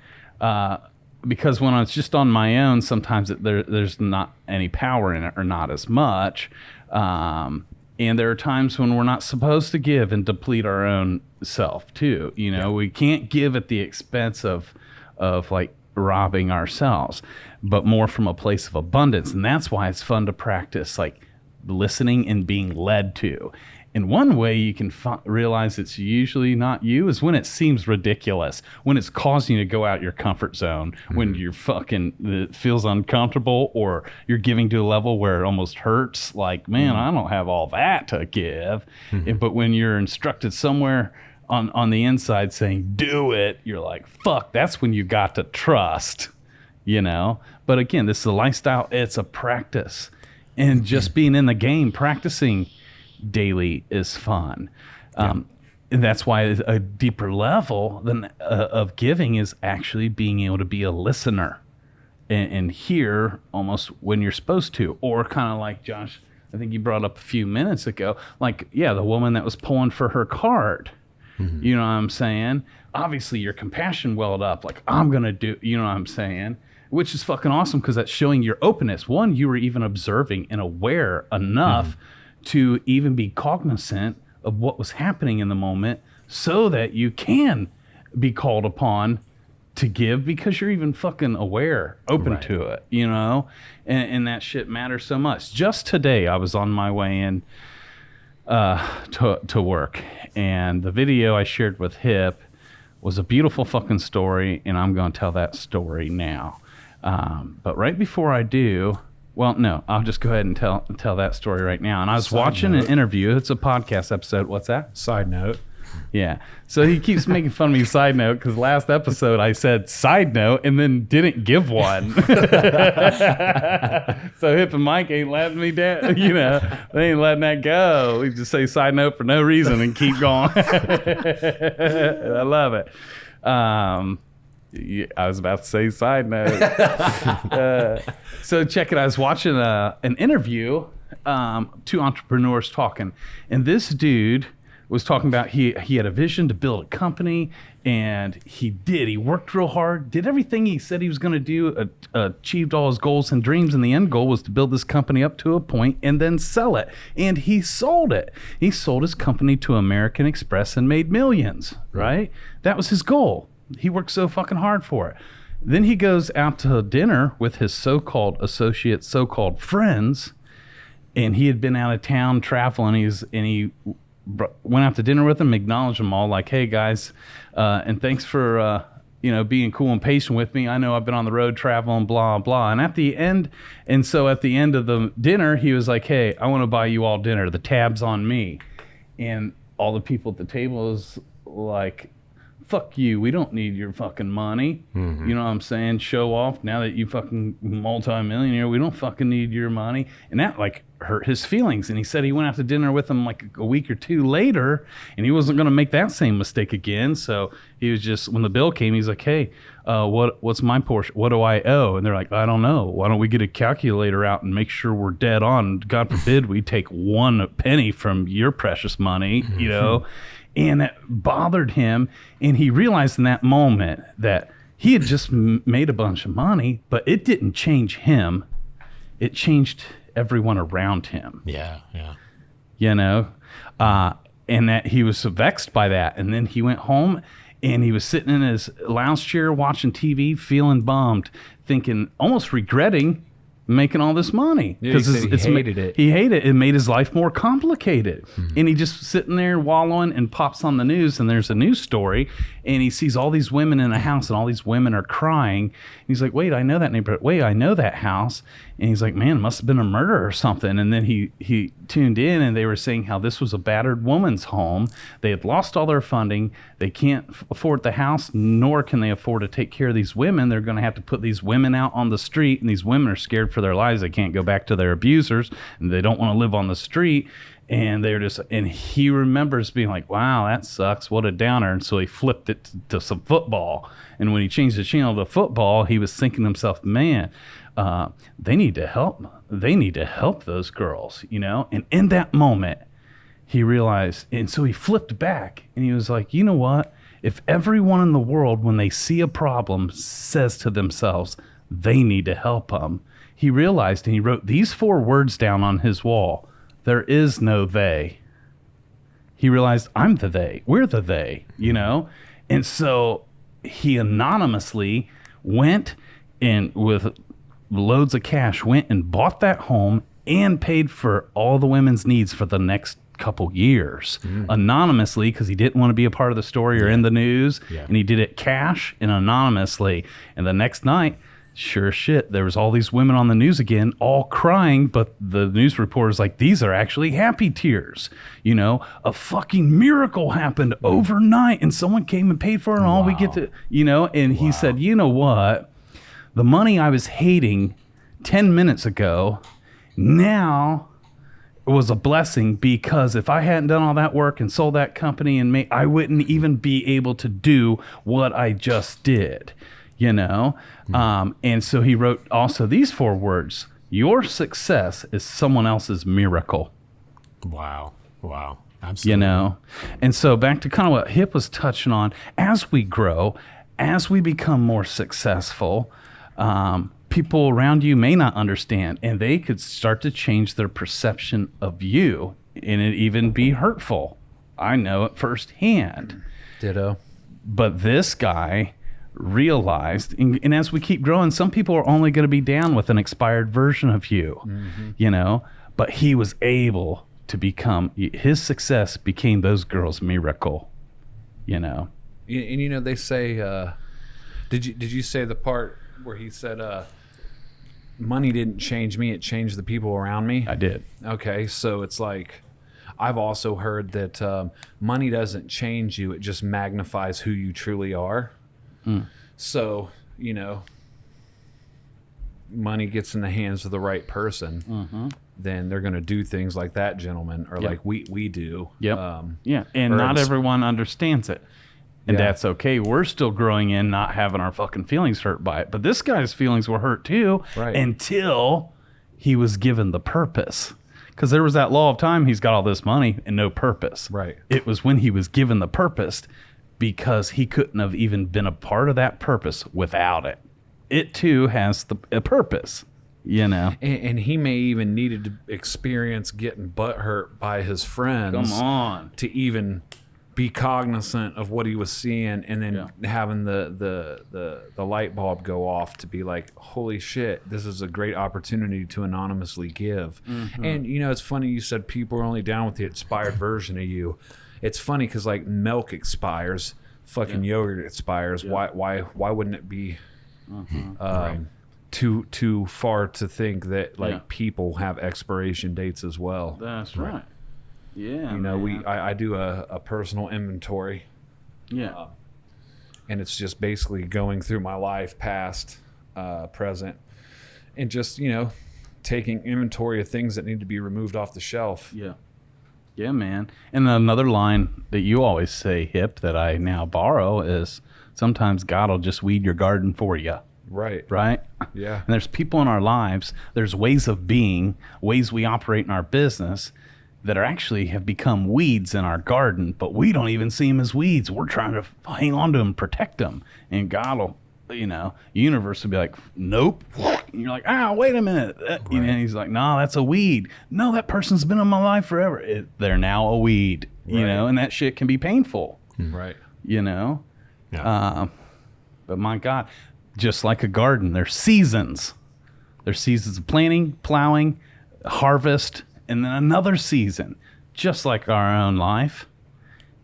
Speaker 1: because when it's just on my own, sometimes there's not any power in it, or not as much, and there are times when we're not supposed to give and deplete our own self too. We can't give at the expense of like robbing ourselves, but more from a place of abundance. And that's why it's fun to practice, like, listening and being led to. And one way you can realize it's usually not you is when it seems ridiculous, when it's causing you to go out your comfort zone, when you're it feels uncomfortable, or you're giving to a level where it almost hurts, like, man, I don't have all that to give. But when you're instructed somewhere on the inside saying, do it, you're like, fuck, that's when you got to trust, But again, this is a lifestyle, it's a practice. And just being in the game, practicing daily is fun. And that's why a deeper level of giving is actually being able to be a listener and hear almost when you're supposed to. Or kind of like Josh, I think you brought up a few minutes ago, like, the woman that was pulling for her card. You know what I'm saying? Obviously, your compassion welled up, like, I'm going to do, you know what I'm saying? Which is fucking awesome, because that's showing your openness. One, you were even observing and aware enough to even be cognizant of what was happening in the moment, so that you can be called upon to give, because you're even fucking aware, open to it, and that shit matters so much. Just today, I was on my way in to work, and the video I shared with Hip was a beautiful fucking story, and I'm going to tell that story now. But right before I do, well, no, I'll just go ahead and tell that story right now. And I was watching an interview. It's a podcast episode. What's that?
Speaker 2: Side note.
Speaker 1: Yeah. So he keeps making fun of me, side note, because last episode I said side note and then didn't give one. So Hip and Mike ain't letting me down. They ain't letting that go. We just say side note for no reason and keep going. I love it. I was about to say side note. So check it. I was watching an interview, two entrepreneurs talking, and this dude was talking about he had a vision to build a company, and he worked real hard, did everything he said he was going to do, achieved all his goals and dreams, and the end goal was to build this company up to a point and then sell it. And he sold it. He sold his company to American Express and made millions, right? That was his goal. He worked so fucking hard for it. Then he goes out to dinner with his so-called associates, so-called friends, and he had been out of town traveling. He went out to dinner with them, acknowledged them all, like, "Hey guys, and thanks for being cool and patient with me. I know I've been on the road traveling, blah blah." And at the end of the dinner, he was like, "Hey, I want to buy you all dinner. The tab's on me." And all the people at the table is like, "Fuck you, we don't need your fucking money."
Speaker 3: Mm-hmm.
Speaker 1: You know what I'm saying? Show off now that you fucking multi-millionaire. We don't fucking need your money. And that like hurt his feelings. And he said he went out to dinner with him like a week or two later, and he wasn't going to make that same mistake again. So he was just, when the bill came, he's like, "Hey, what's my portion? What do I owe?" And they're like, "I don't know. Why don't we get a calculator out and make sure we're dead on? God forbid we take 1 penny from your precious money, you know?" And it bothered him, and he realized in that moment that he had just made a bunch of money, but it didn't change him. It changed everyone around him.
Speaker 3: Yeah.
Speaker 1: And that he was so vexed by that. And then he went home, and he was sitting in his lounge chair watching TV, feeling bummed, thinking, almost regretting making all this money.
Speaker 2: Yeah, he said he hated it.
Speaker 1: He hated it. It made his life more complicated. Mm-hmm. And he just sitting there wallowing, and pops on the news, and there's a news story, and he sees all these women in a house, and all these women are crying. And he's like, "Wait, I know that neighborhood. Wait, I know that house." And he's like, "Man, it must have been a murder or something." And then he tuned in, and they were saying how this was a battered woman's home. They had lost all their funding. They can't afford the house, nor can they afford to take care of these women. They're going to have to put these women out on the street, and these women are scared for their lives. They can't go back to their abusers, and they don't want to live on the street. And they're just, and he remembers being like, "Wow, that sucks. What a downer." And so he flipped it to some football. And when he changed the channel to football, he was thinking to himself, "Man, they need to help. They need to help those girls, you know?" And in that moment, he realized, and so he flipped back, and he was like, "You know what? If everyone in the world, when they see a problem, says to themselves, they need to help them," he realized, and he wrote these 4 words down on his wall: "There is no they." He realized, I'm the they. We're the they, you know? And so he anonymously went and with loads of cash, went and bought that home and paid for all the women's needs for the next couple years anonymously, because he didn't want to be a part of the story or in the news. And he did it cash and anonymously. And the next night, sure as shit, there was all these women on the news again, all crying, but the news reporter's like, "These are actually happy tears. You know, a fucking miracle happened overnight, and someone came and paid for it, and all we get to," you know. And he said, "You know what? The money I was hating 10 minutes ago, now it was a blessing, because if I hadn't done all that work and sold that company, and I wouldn't even be able to do what I just did." You know? And so he wrote also these 4 words: "Your success is someone else's miracle."
Speaker 3: Wow. Absolutely.
Speaker 1: You know? And so back to kind of what Hip was touching on, as we grow, as we become more successful, people around you may not understand, and they could start to change their perception of you, and it even be hurtful. I know it firsthand.
Speaker 2: Ditto.
Speaker 1: But this guy realized, and as we keep growing, some people are only going to be down with an expired version of you, you know, but he was able to become, his success became those girls' miracle, you know.
Speaker 2: And you know, they say, did you say the part where he said, "Money didn't change me, it changed the people around me"?
Speaker 1: I did.
Speaker 2: Okay, so it's like, I've also heard that money doesn't change you, it just magnifies who you truly are. So, you know, money gets in the hands of the right person, then they're going to do things like that gentleman, or like we do.
Speaker 1: And not everyone understands it, and that's okay. We're still growing in, not having our fucking feelings hurt by it, but this guy's feelings were hurt too, until he was given the purpose. Because there was that law of time, he's got all this money and no purpose. It was when he was given the purpose, because he couldn't have even been a part of that purpose without it. It too has a purpose, you know.
Speaker 2: And he may even needed to experience getting butthurt by his friends.
Speaker 1: Come on.
Speaker 2: To even be cognizant of what he was seeing, and then having the light bulb go off to be like, holy shit, this is a great opportunity to anonymously give. And it's funny you said people are only down with the expired version of you. It's funny because like milk expires, fucking yogurt expires. Why wouldn't it be too far to think that like people have expiration dates as well?
Speaker 1: That's right. Yeah,
Speaker 2: I do a personal inventory.
Speaker 1: Yeah.
Speaker 2: And it's just basically going through my life, past, present, and just, taking inventory of things that need to be removed off the shelf.
Speaker 1: Yeah. Yeah, man. And another line that you always say, Hip, that I now borrow is sometimes God will just weed your garden for you.
Speaker 2: Right.
Speaker 1: Right?
Speaker 2: Yeah.
Speaker 1: And there's people in our lives, there's ways of being, ways we operate in our business that are actually have become weeds in our garden, but we don't even see them as weeds. We're trying to hang on to them, protect them. And God will, universe will be like, nope. And you're like, wait a minute. And he's like, no, that's a weed. No, that person's been in my life forever. They're now a weed, and that shit can be painful.
Speaker 2: Right.
Speaker 1: Yeah. But my God, just like a garden, there's seasons. There's seasons of planting, plowing, harvest, and then another season, just like our own life,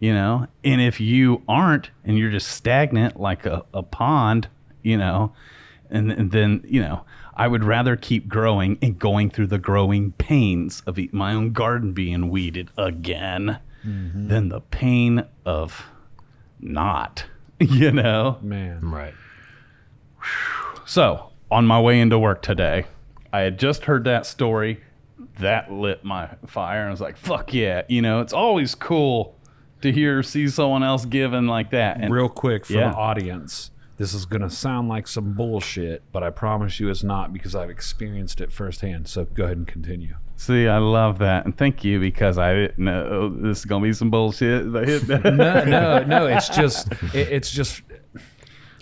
Speaker 1: and if you aren't, and you're just stagnant like a pond, and then, I would rather keep growing and going through the growing pains of my own garden being weeded again than the pain of not,
Speaker 2: Man.
Speaker 3: Right.
Speaker 1: So on my way into work today, I had just heard that story. That lit my fire, and I was like, fuck yeah. It's always cool to see someone else giving like that. And
Speaker 2: real quick for the audience, this is going to sound like some bullshit, but I promise you it's not, because I've experienced it firsthand. So go ahead and continue.
Speaker 1: See, I love that. And thank you, because I didn't know this is going to be some bullshit.
Speaker 2: No, it's just,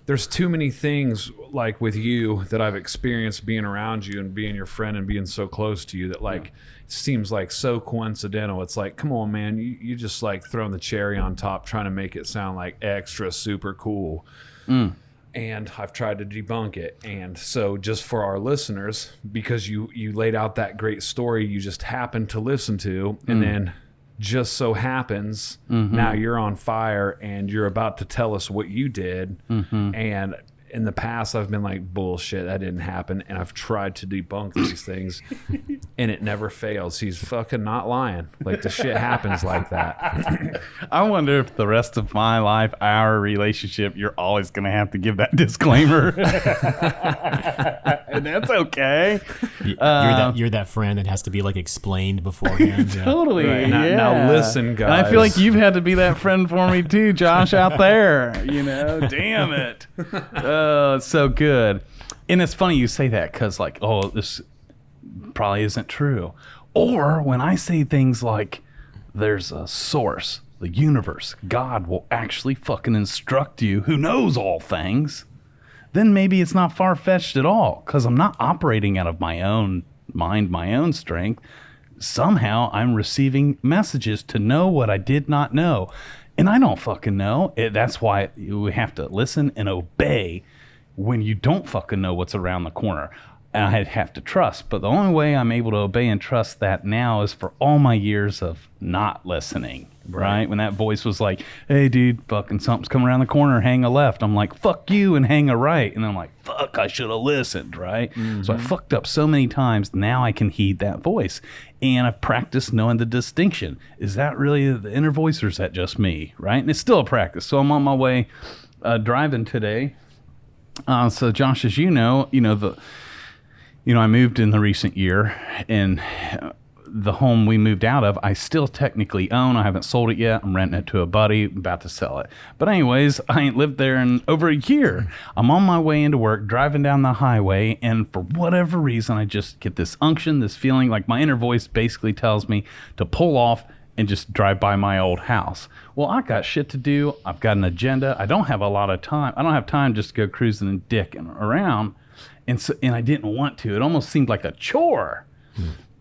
Speaker 2: there's too many things like with you that I've experienced being around you and being your friend and being so close to you that it seems like so coincidental. It's like, come on, man, you just like throwing the cherry on top, trying to make it sound like extra super cool. And I've tried to debunk it. And so just for our listeners, because you laid out that great story you just happened to listen to, and then just so happens now you're on fire and you're about to tell us what you did. And in the past I've been like, bullshit, that didn't happen, and I've tried to debunk these things and it never fails. He's fucking not lying. Like, the shit happens like that.
Speaker 1: I wonder if the rest of my life, our relationship, you're always going to have to give that disclaimer. And that's okay.
Speaker 3: You're that friend that has to be like explained beforehand.
Speaker 1: Totally.
Speaker 2: Right. Now listen, guys.
Speaker 1: And I feel like you've had to be that friend for me too, Josh, out there. Damn it. Oh, it's so good. And it's funny you say that, because like, oh, this probably isn't true. Or when I say things like, there's a source, the universe, God will actually fucking instruct you, who knows all things, then maybe it's not far-fetched at all, because I'm not operating out of my own mind, my own strength. Somehow I'm receiving messages to know what I did not know. And I don't fucking know. That's why we have to listen and obey when you don't fucking know what's around the corner. And I have to trust. But the only way I'm able to obey and trust that now is for all my years of not listening, right? When that voice was like, hey, dude, fucking something's coming around the corner, hang a left. I'm like, fuck you, and hang a right. And I'm like, fuck, I should have listened, right? So I fucked up so many times. Now I can heed that voice. And I've practiced knowing the distinction. Is that really the inner voice, or is that just me, right? And it's still a practice. So I'm on my way driving today. So Josh, as I moved in the recent year, and the home we moved out of, I still technically own. I haven't sold it yet. I'm renting it to a buddy, about to sell it. But anyways, I ain't lived there in over a year. I'm on my way into work, driving down the highway, and for whatever reason, I just get this unction, this feeling like my inner voice basically tells me to pull off and just drive by my old house. Well, I got shit to do. I've got an agenda. I don't have a lot of time. I don't have time just to go cruising and dicking around. And I didn't want to. It almost seemed like a chore.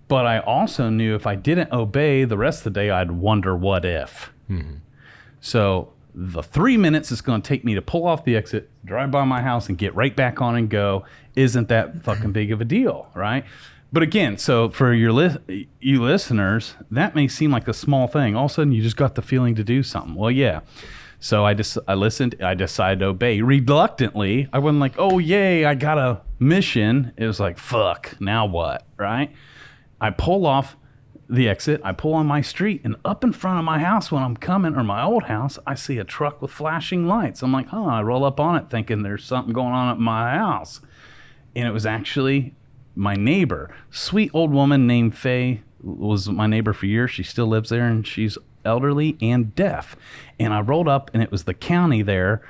Speaker 1: But I also knew if I didn't obey the rest of the day, I'd wonder what if. So the 3 minutes it's going to take me to pull off the exit, drive by my house, and get right back on and go isn't that fucking big of a deal, right? But again, so for you listeners, that may seem like a small thing. All of a sudden, you just got the feeling to do something. Well, yeah. So I listened. I decided to obey reluctantly. I wasn't like, oh yay, I got a mission. It was like, fuck, now what, right? I pull off the exit. I pull on my street, and up in front of my house when I'm coming, or my old house, I see a truck with flashing lights. I'm like, I roll up on it thinking there's something going on at my house. And it was actually my neighbor. Sweet old woman named Faye was my neighbor for years. She still lives there, and she's elderly and deaf. And I rolled up, and it was the county there.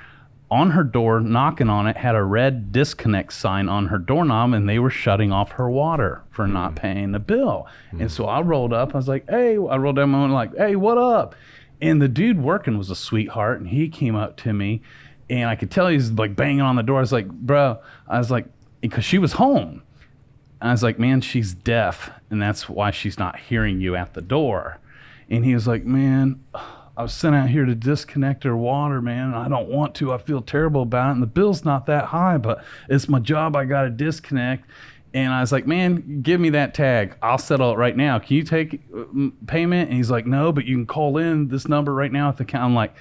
Speaker 1: On her door, knocking on it, had a red disconnect sign on her doorknob, and they were shutting off her water for not paying the bill. And so I rolled up. I was like, hey, I rolled down my window like, hey, what up? And the dude working was a sweetheart, and he came up to me, and I could tell he was like banging on the door. I was like, bro, I was like, because she was home. I was like, man, she's deaf, and that's why she's not hearing you at the door. And he was like, man, I was sent out here to disconnect her water, man. I don't want to. I feel terrible about it. And the bill's not that high, but it's my job. I got to disconnect. And I was like, man, give me that tag. I'll settle it right now. Can you take payment? And he's like, no, but you can call in this number right now at the account. I'm like,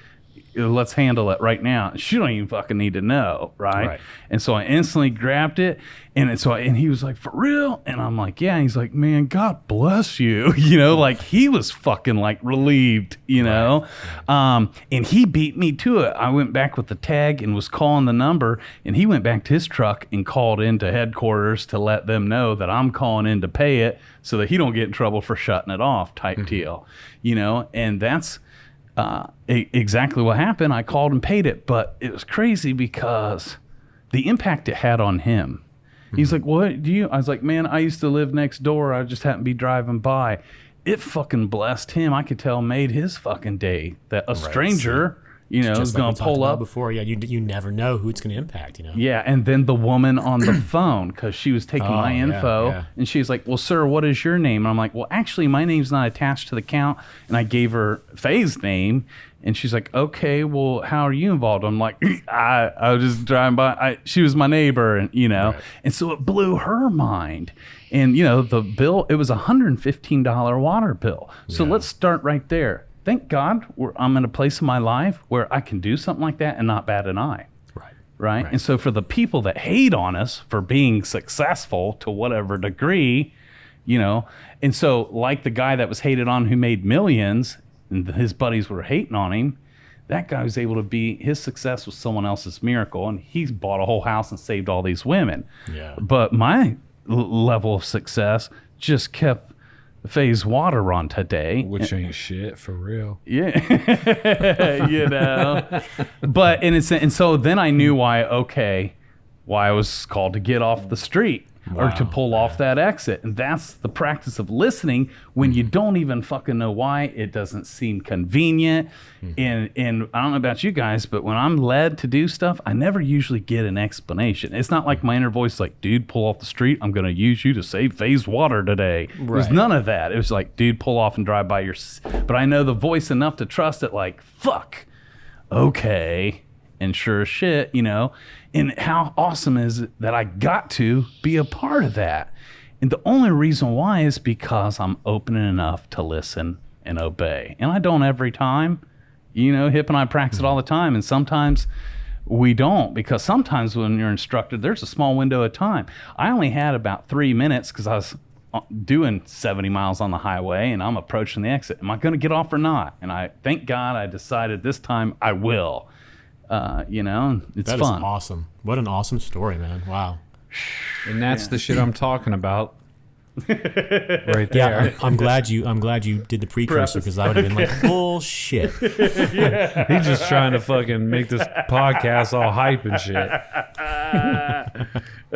Speaker 1: let's handle it right now. She don't even fucking need to know, right? And so I instantly grabbed it, and he was like, for real? And I'm like, yeah. And he's like, man, God bless you. You know, like he was fucking like relieved, you know? And he beat me to it. I went back with the tag and was calling the number, and he went back to his truck and called into headquarters to let them know that I'm calling in to pay it so that he don't get in trouble for shutting it off type deal, you know? And that's exactly what happened. I called and paid it, but it was crazy because the impact it had on him. He's like, what do you? I was like, man, I used to live next door. I just happened to be driving by. It fucking blessed him. I could tell made his fucking day that a stranger, you know, is going to pull up.
Speaker 3: Before, you never know who it's going to impact, you know.
Speaker 1: Yeah, and then the woman on the phone, because she was taking my info, and she's like, well, sir, what is your name? And I'm like, well, actually, my name's not attached to the account. And I gave her Faye's name, and she's like, okay, well, how are you involved? I'm like, I was just driving by. She was my neighbor, and you know, and so it blew her mind. And you know, the bill, it was $115 water bill. So let's start right there. Thank God I'm in a place in my life where I can do something like that and not bat an eye. Right. And so for the people that hate on us for being successful to whatever degree, you know, and so like the guy that was hated on who made millions and his buddies were hating on him, that guy was able to be, his success was someone else's miracle, and he's bought a whole house and saved all these women. But my level of success just kept Faye's water run today,
Speaker 2: which ain't shit for real.
Speaker 1: Yeah, you know. But and so then I knew why I was called to get off the street or to pull off that exit, and that's the practice of listening when you don't even fucking know why. It doesn't seem convenient, and I don't know about you guys, but when I'm led to do stuff, I never usually get an explanation. It's not like my inner voice like, dude, pull off the street. I'm gonna use you to save Faye's water today. There's none of that. It was like, dude, pull off and drive by your. But I know the voice enough to trust it. Like, fuck, okay. And sure as shit, you know, and how awesome is it that I got to be a part of that. And the only reason why is because I'm open enough to listen and obey. And I don't every time, you know. Hip and I practice it all the time. And sometimes we don't, because sometimes when you're instructed, there's a small window of time. I only had about 3 minutes because I was doing 70 miles on the highway and I'm approaching the exit. Am I going to get off or not? And I thank God I decided this time I will. You know, it's fun.
Speaker 3: That is awesome. What an awesome story, man. Wow.
Speaker 2: And that's the shit I'm talking about. Right there.
Speaker 3: Yeah, I'm glad you did the precursor, because I would have been like, bullshit.
Speaker 2: He's just trying to fucking make this podcast all hype and shit.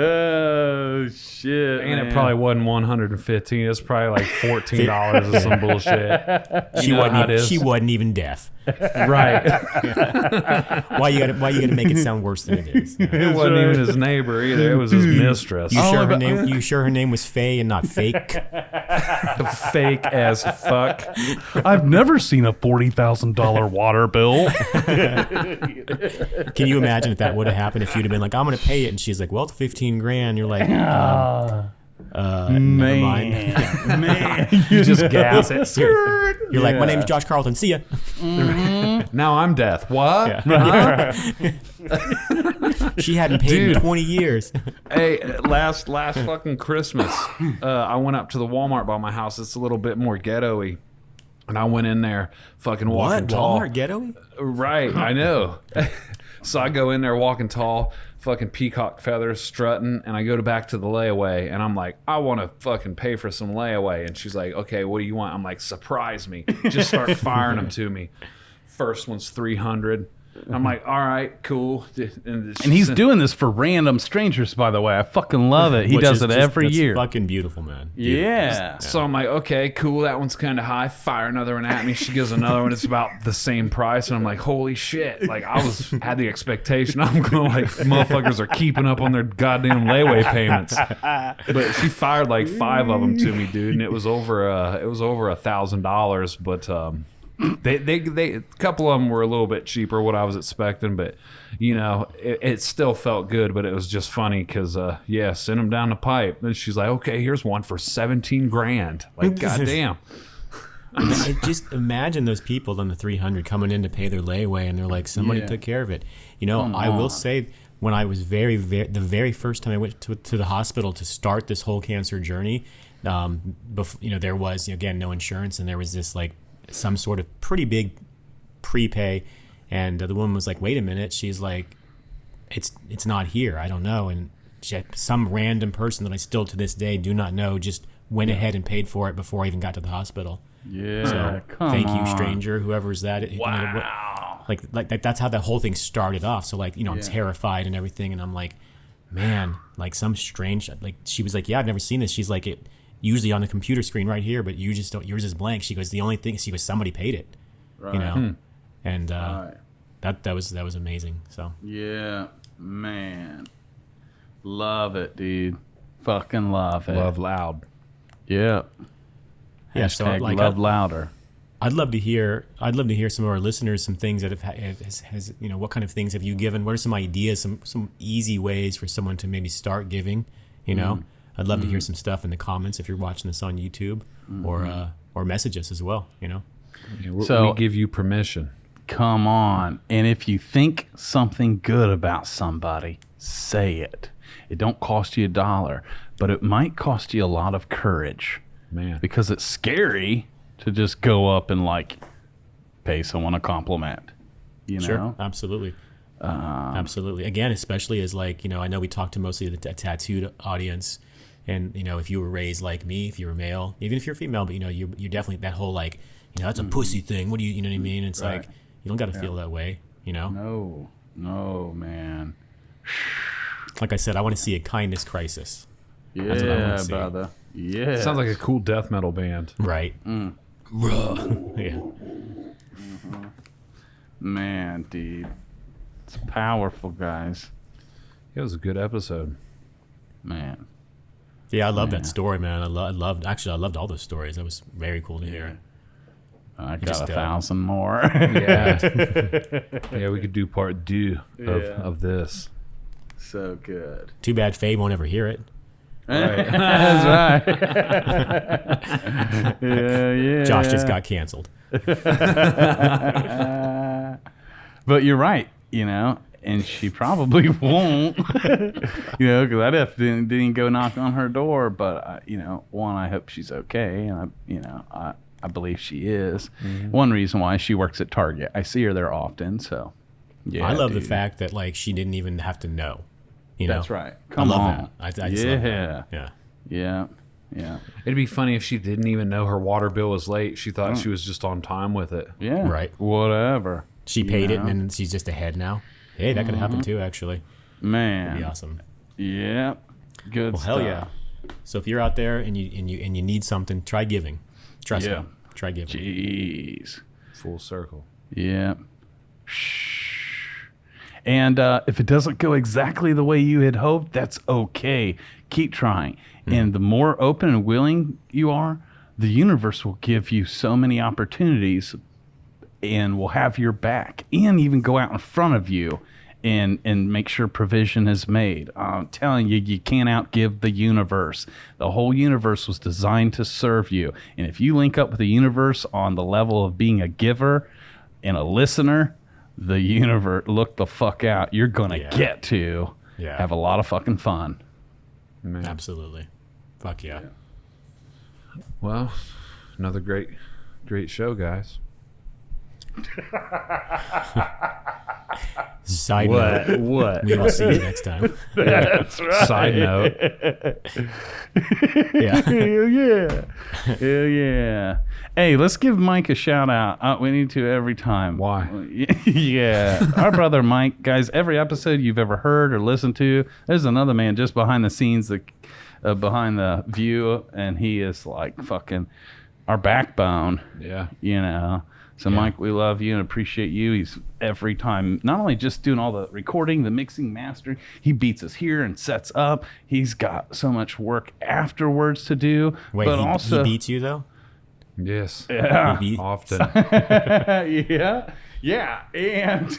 Speaker 1: Oh shit!
Speaker 2: And
Speaker 1: man.
Speaker 2: it probably wasn't 115. It's probably like $14 or some bullshit.
Speaker 3: She wasn't even deaf.
Speaker 2: Right.
Speaker 3: Why you gotta make it sound worse than it is?
Speaker 2: It wasn't even his neighbor either. It was his mistress.
Speaker 3: You sure her name was Faye and not fake?
Speaker 2: Fake as fuck.
Speaker 1: I've never seen a $40,000 water bill.
Speaker 3: Can you imagine if that would have happened? If you'd have been like, I'm gonna pay it, and she's like, well, it's 15 grand. You're like, never mind.
Speaker 1: Man,
Speaker 2: You just gas it.
Speaker 3: You're like, my name's Josh Carlton. See ya.
Speaker 2: Now I'm deaf. What?
Speaker 3: Yeah. She hadn't paid in
Speaker 2: Dude.
Speaker 3: 20 years.
Speaker 2: Hey, last fucking Christmas, I went up to the Walmart by my house. It's a little bit more ghetto-y. And I went in there fucking walking
Speaker 3: What?
Speaker 2: tall.
Speaker 3: Walmart ghetto?
Speaker 2: Right, I know. So I go in there walking tall, fucking peacock feathers strutting, and I go back to the layaway, and I'm like, I want to fucking pay for some layaway. And she's like, okay, what do you want? I'm like, surprise me. Just start firing them to me. First one's 300. I'm like, all right, cool.
Speaker 1: and he's doing this for random strangers, by the way. I fucking love it. He
Speaker 3: Which
Speaker 1: does
Speaker 3: is
Speaker 1: it
Speaker 3: just-
Speaker 1: every
Speaker 3: that's
Speaker 1: year.
Speaker 3: Fucking beautiful, man. Beautiful.
Speaker 1: Yeah.
Speaker 2: So I'm like, okay, cool. That one's kind of high. Fire another one at me. She gives another one. It's about the same price. And I'm like, holy shit. Like, had the expectation. I'm going like, motherfuckers are keeping up on their goddamn layaway payments. But she fired like 5 of them to me, dude. And it was over $1,000. But, they a couple of them were a little bit cheaper what I was expecting, but you know it still felt good. But it was just funny because send them down the pipe. And she's like, okay, here's one for 17 grand. Like, goddamn.
Speaker 3: Just imagine those people on the 300 coming in to pay their layaway, and they're like, somebody took care of it. You know, I will say, when I was the very first time I went to the hospital to start this whole cancer journey, there was, again, no insurance, and there was this like some sort of pretty big prepay, and the woman was like, wait a minute. She's like, it's not here. I don't know. And some random person that I still to this day do not know just went ahead and paid for it before I even got to the hospital.
Speaker 1: Yeah.
Speaker 3: So thank you, stranger, whoever's that.
Speaker 1: Wow.
Speaker 3: Like that's how the whole thing started off. So like, I'm terrified and everything, and I'm like, man, like some strange, like she was like, yeah, I've never seen this. She's like, it usually on the computer screen right here, but you just don't, yours is blank. She goes, the only thing, she goes, somebody paid it,
Speaker 1: Right.
Speaker 3: And
Speaker 1: Right.
Speaker 3: that was amazing. So
Speaker 1: Yeah, man. Love it, dude. Fucking love it.
Speaker 2: Love loud.
Speaker 1: Yeah.
Speaker 3: yeah, so
Speaker 1: Hashtag
Speaker 3: like
Speaker 1: love louder.
Speaker 3: I'd love to hear some of our listeners, some things that has what kind of things have you given? What are some ideas, some easy ways for someone to maybe start giving? I'd love to hear some stuff in the comments if you're watching this on YouTube, or message us as well.
Speaker 2: Yeah,
Speaker 1: So-
Speaker 2: we give you permission.
Speaker 1: Come on. And if you think something good about somebody, say it. It don't cost you $1, but it might cost you a lot of courage,
Speaker 2: Man.
Speaker 1: because it's scary to just go up and like pay someone a compliment.
Speaker 3: Sure, absolutely. Absolutely. Again, especially as like, I know we talked to mostly the tattooed audience, and if you were raised like me, if you were male, even if you're female, but you're definitely that whole like, that's a pussy thing. What do you know what I mean? It's like, you don't got to feel that way,
Speaker 1: No, man.
Speaker 3: Like I said, I want to see a kindness crisis.
Speaker 1: Yeah,
Speaker 3: what I wanna see.
Speaker 1: brother. Yeah.
Speaker 2: Sounds like a cool death metal band.
Speaker 3: Right. Yeah.
Speaker 1: Man, dude. It's powerful, guys.
Speaker 2: It was a good episode.
Speaker 1: Man.
Speaker 3: Yeah, I love that story, man. I loved all those stories. That was very cool to hear.
Speaker 1: I got
Speaker 3: just,
Speaker 1: 1,000 more.
Speaker 2: Yeah. Yeah, we could do part 2 of this.
Speaker 1: So good.
Speaker 3: Too bad Faye won't ever hear it.
Speaker 2: Right.
Speaker 1: That's right. yeah.
Speaker 3: Josh just got canceled.
Speaker 1: But you're right, and she probably won't, because I didn't go knock on her door. But, one, I hope she's okay. And, I believe she is. Mm-hmm. One reason why she works at Target. I see her there often. So, yeah.
Speaker 3: I love the
Speaker 1: dude.
Speaker 3: fact that, like, she didn't even have to know.
Speaker 1: That's right. Come
Speaker 3: I love
Speaker 1: on.
Speaker 3: that. I just love that. Yeah.
Speaker 1: Yeah.
Speaker 2: It'd be funny if she didn't even know her water bill was late. She thought she was just on time with it.
Speaker 1: Yeah.
Speaker 3: Right.
Speaker 1: Whatever.
Speaker 3: She paid it, and then she's just ahead now. Hey, that could happen too, actually.
Speaker 1: Man.
Speaker 3: It'd be awesome.
Speaker 1: Yeah. Good
Speaker 3: Well,
Speaker 1: stuff.
Speaker 3: hell yeah. So if you're out there and you need something, try giving. Trust
Speaker 1: Yeah.
Speaker 3: me. Try giving.
Speaker 1: Jeez.
Speaker 2: Full circle.
Speaker 1: Yeah. Shh. And if it doesn't go exactly the way you had hoped, that's okay. Keep trying. And the more open and willing you are, the universe will give you so many opportunities and will have your back and even go out in front of you and make sure provision is made. I'm telling you, you can't outgive the universe. The whole universe was designed to serve you. And if you link up with the universe on the level of being a giver and a listener, the universe, look the fuck out. You're going to get to have a lot of fucking fun.
Speaker 2: Man.
Speaker 3: Absolutely. Fuck yeah.
Speaker 2: Well, another great show, guys.
Speaker 3: Side note.
Speaker 2: What?
Speaker 3: We will see you next time.
Speaker 1: That's right.
Speaker 2: Side note.
Speaker 3: Yeah.
Speaker 1: Hell yeah. Hell yeah. Hey, let's give Mike a shout out. We need to every time.
Speaker 2: Why?
Speaker 1: Yeah. Our brother Mike, guys, every episode you've ever heard or listened to, there's another man just behind the scenes, behind the view, and he is like fucking our backbone,
Speaker 2: Yeah.
Speaker 1: you know. So, Mike, we love you and appreciate you. He's every time, not only just doing all the recording, the mixing, mastering, he beats us here and sets up. He's got so much work afterwards to do.
Speaker 3: Wait,
Speaker 1: but
Speaker 3: he
Speaker 1: also,
Speaker 3: beats you though?
Speaker 2: Yes.
Speaker 1: yeah,
Speaker 3: He beat-
Speaker 2: Often.
Speaker 1: yeah, and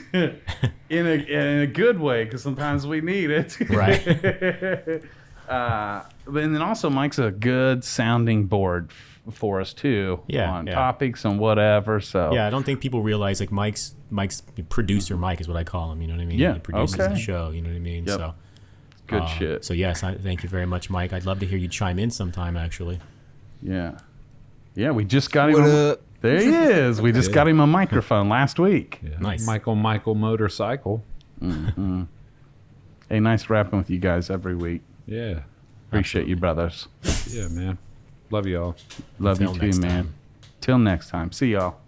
Speaker 1: in a good way, because sometimes we need it.
Speaker 3: Right.
Speaker 1: But then also Mike's a good sounding board for us too, on topics and whatever. So
Speaker 3: Yeah, I don't think people realize like Mike's producer Mike is what I call him. You know what I mean?
Speaker 1: Yeah,
Speaker 3: He produces
Speaker 1: okay.
Speaker 3: the show. You know what I mean?
Speaker 1: Yep.
Speaker 3: So
Speaker 1: good shit.
Speaker 3: So yes, thank you very much, Mike. I'd love to hear you chime in sometime. Actually.
Speaker 1: Yeah, we just got him. There he is. We just got him a microphone last week.
Speaker 2: Yeah.
Speaker 3: Nice.
Speaker 2: Michael motorcycle.
Speaker 1: Hey, nice rapping with you guys every week.
Speaker 2: Yeah.
Speaker 1: Appreciate you, brothers.
Speaker 2: Yeah, man. Love y'all.
Speaker 1: Love
Speaker 3: Till
Speaker 1: you too,
Speaker 3: next
Speaker 1: man.
Speaker 3: time.
Speaker 1: Till next time. See y'all.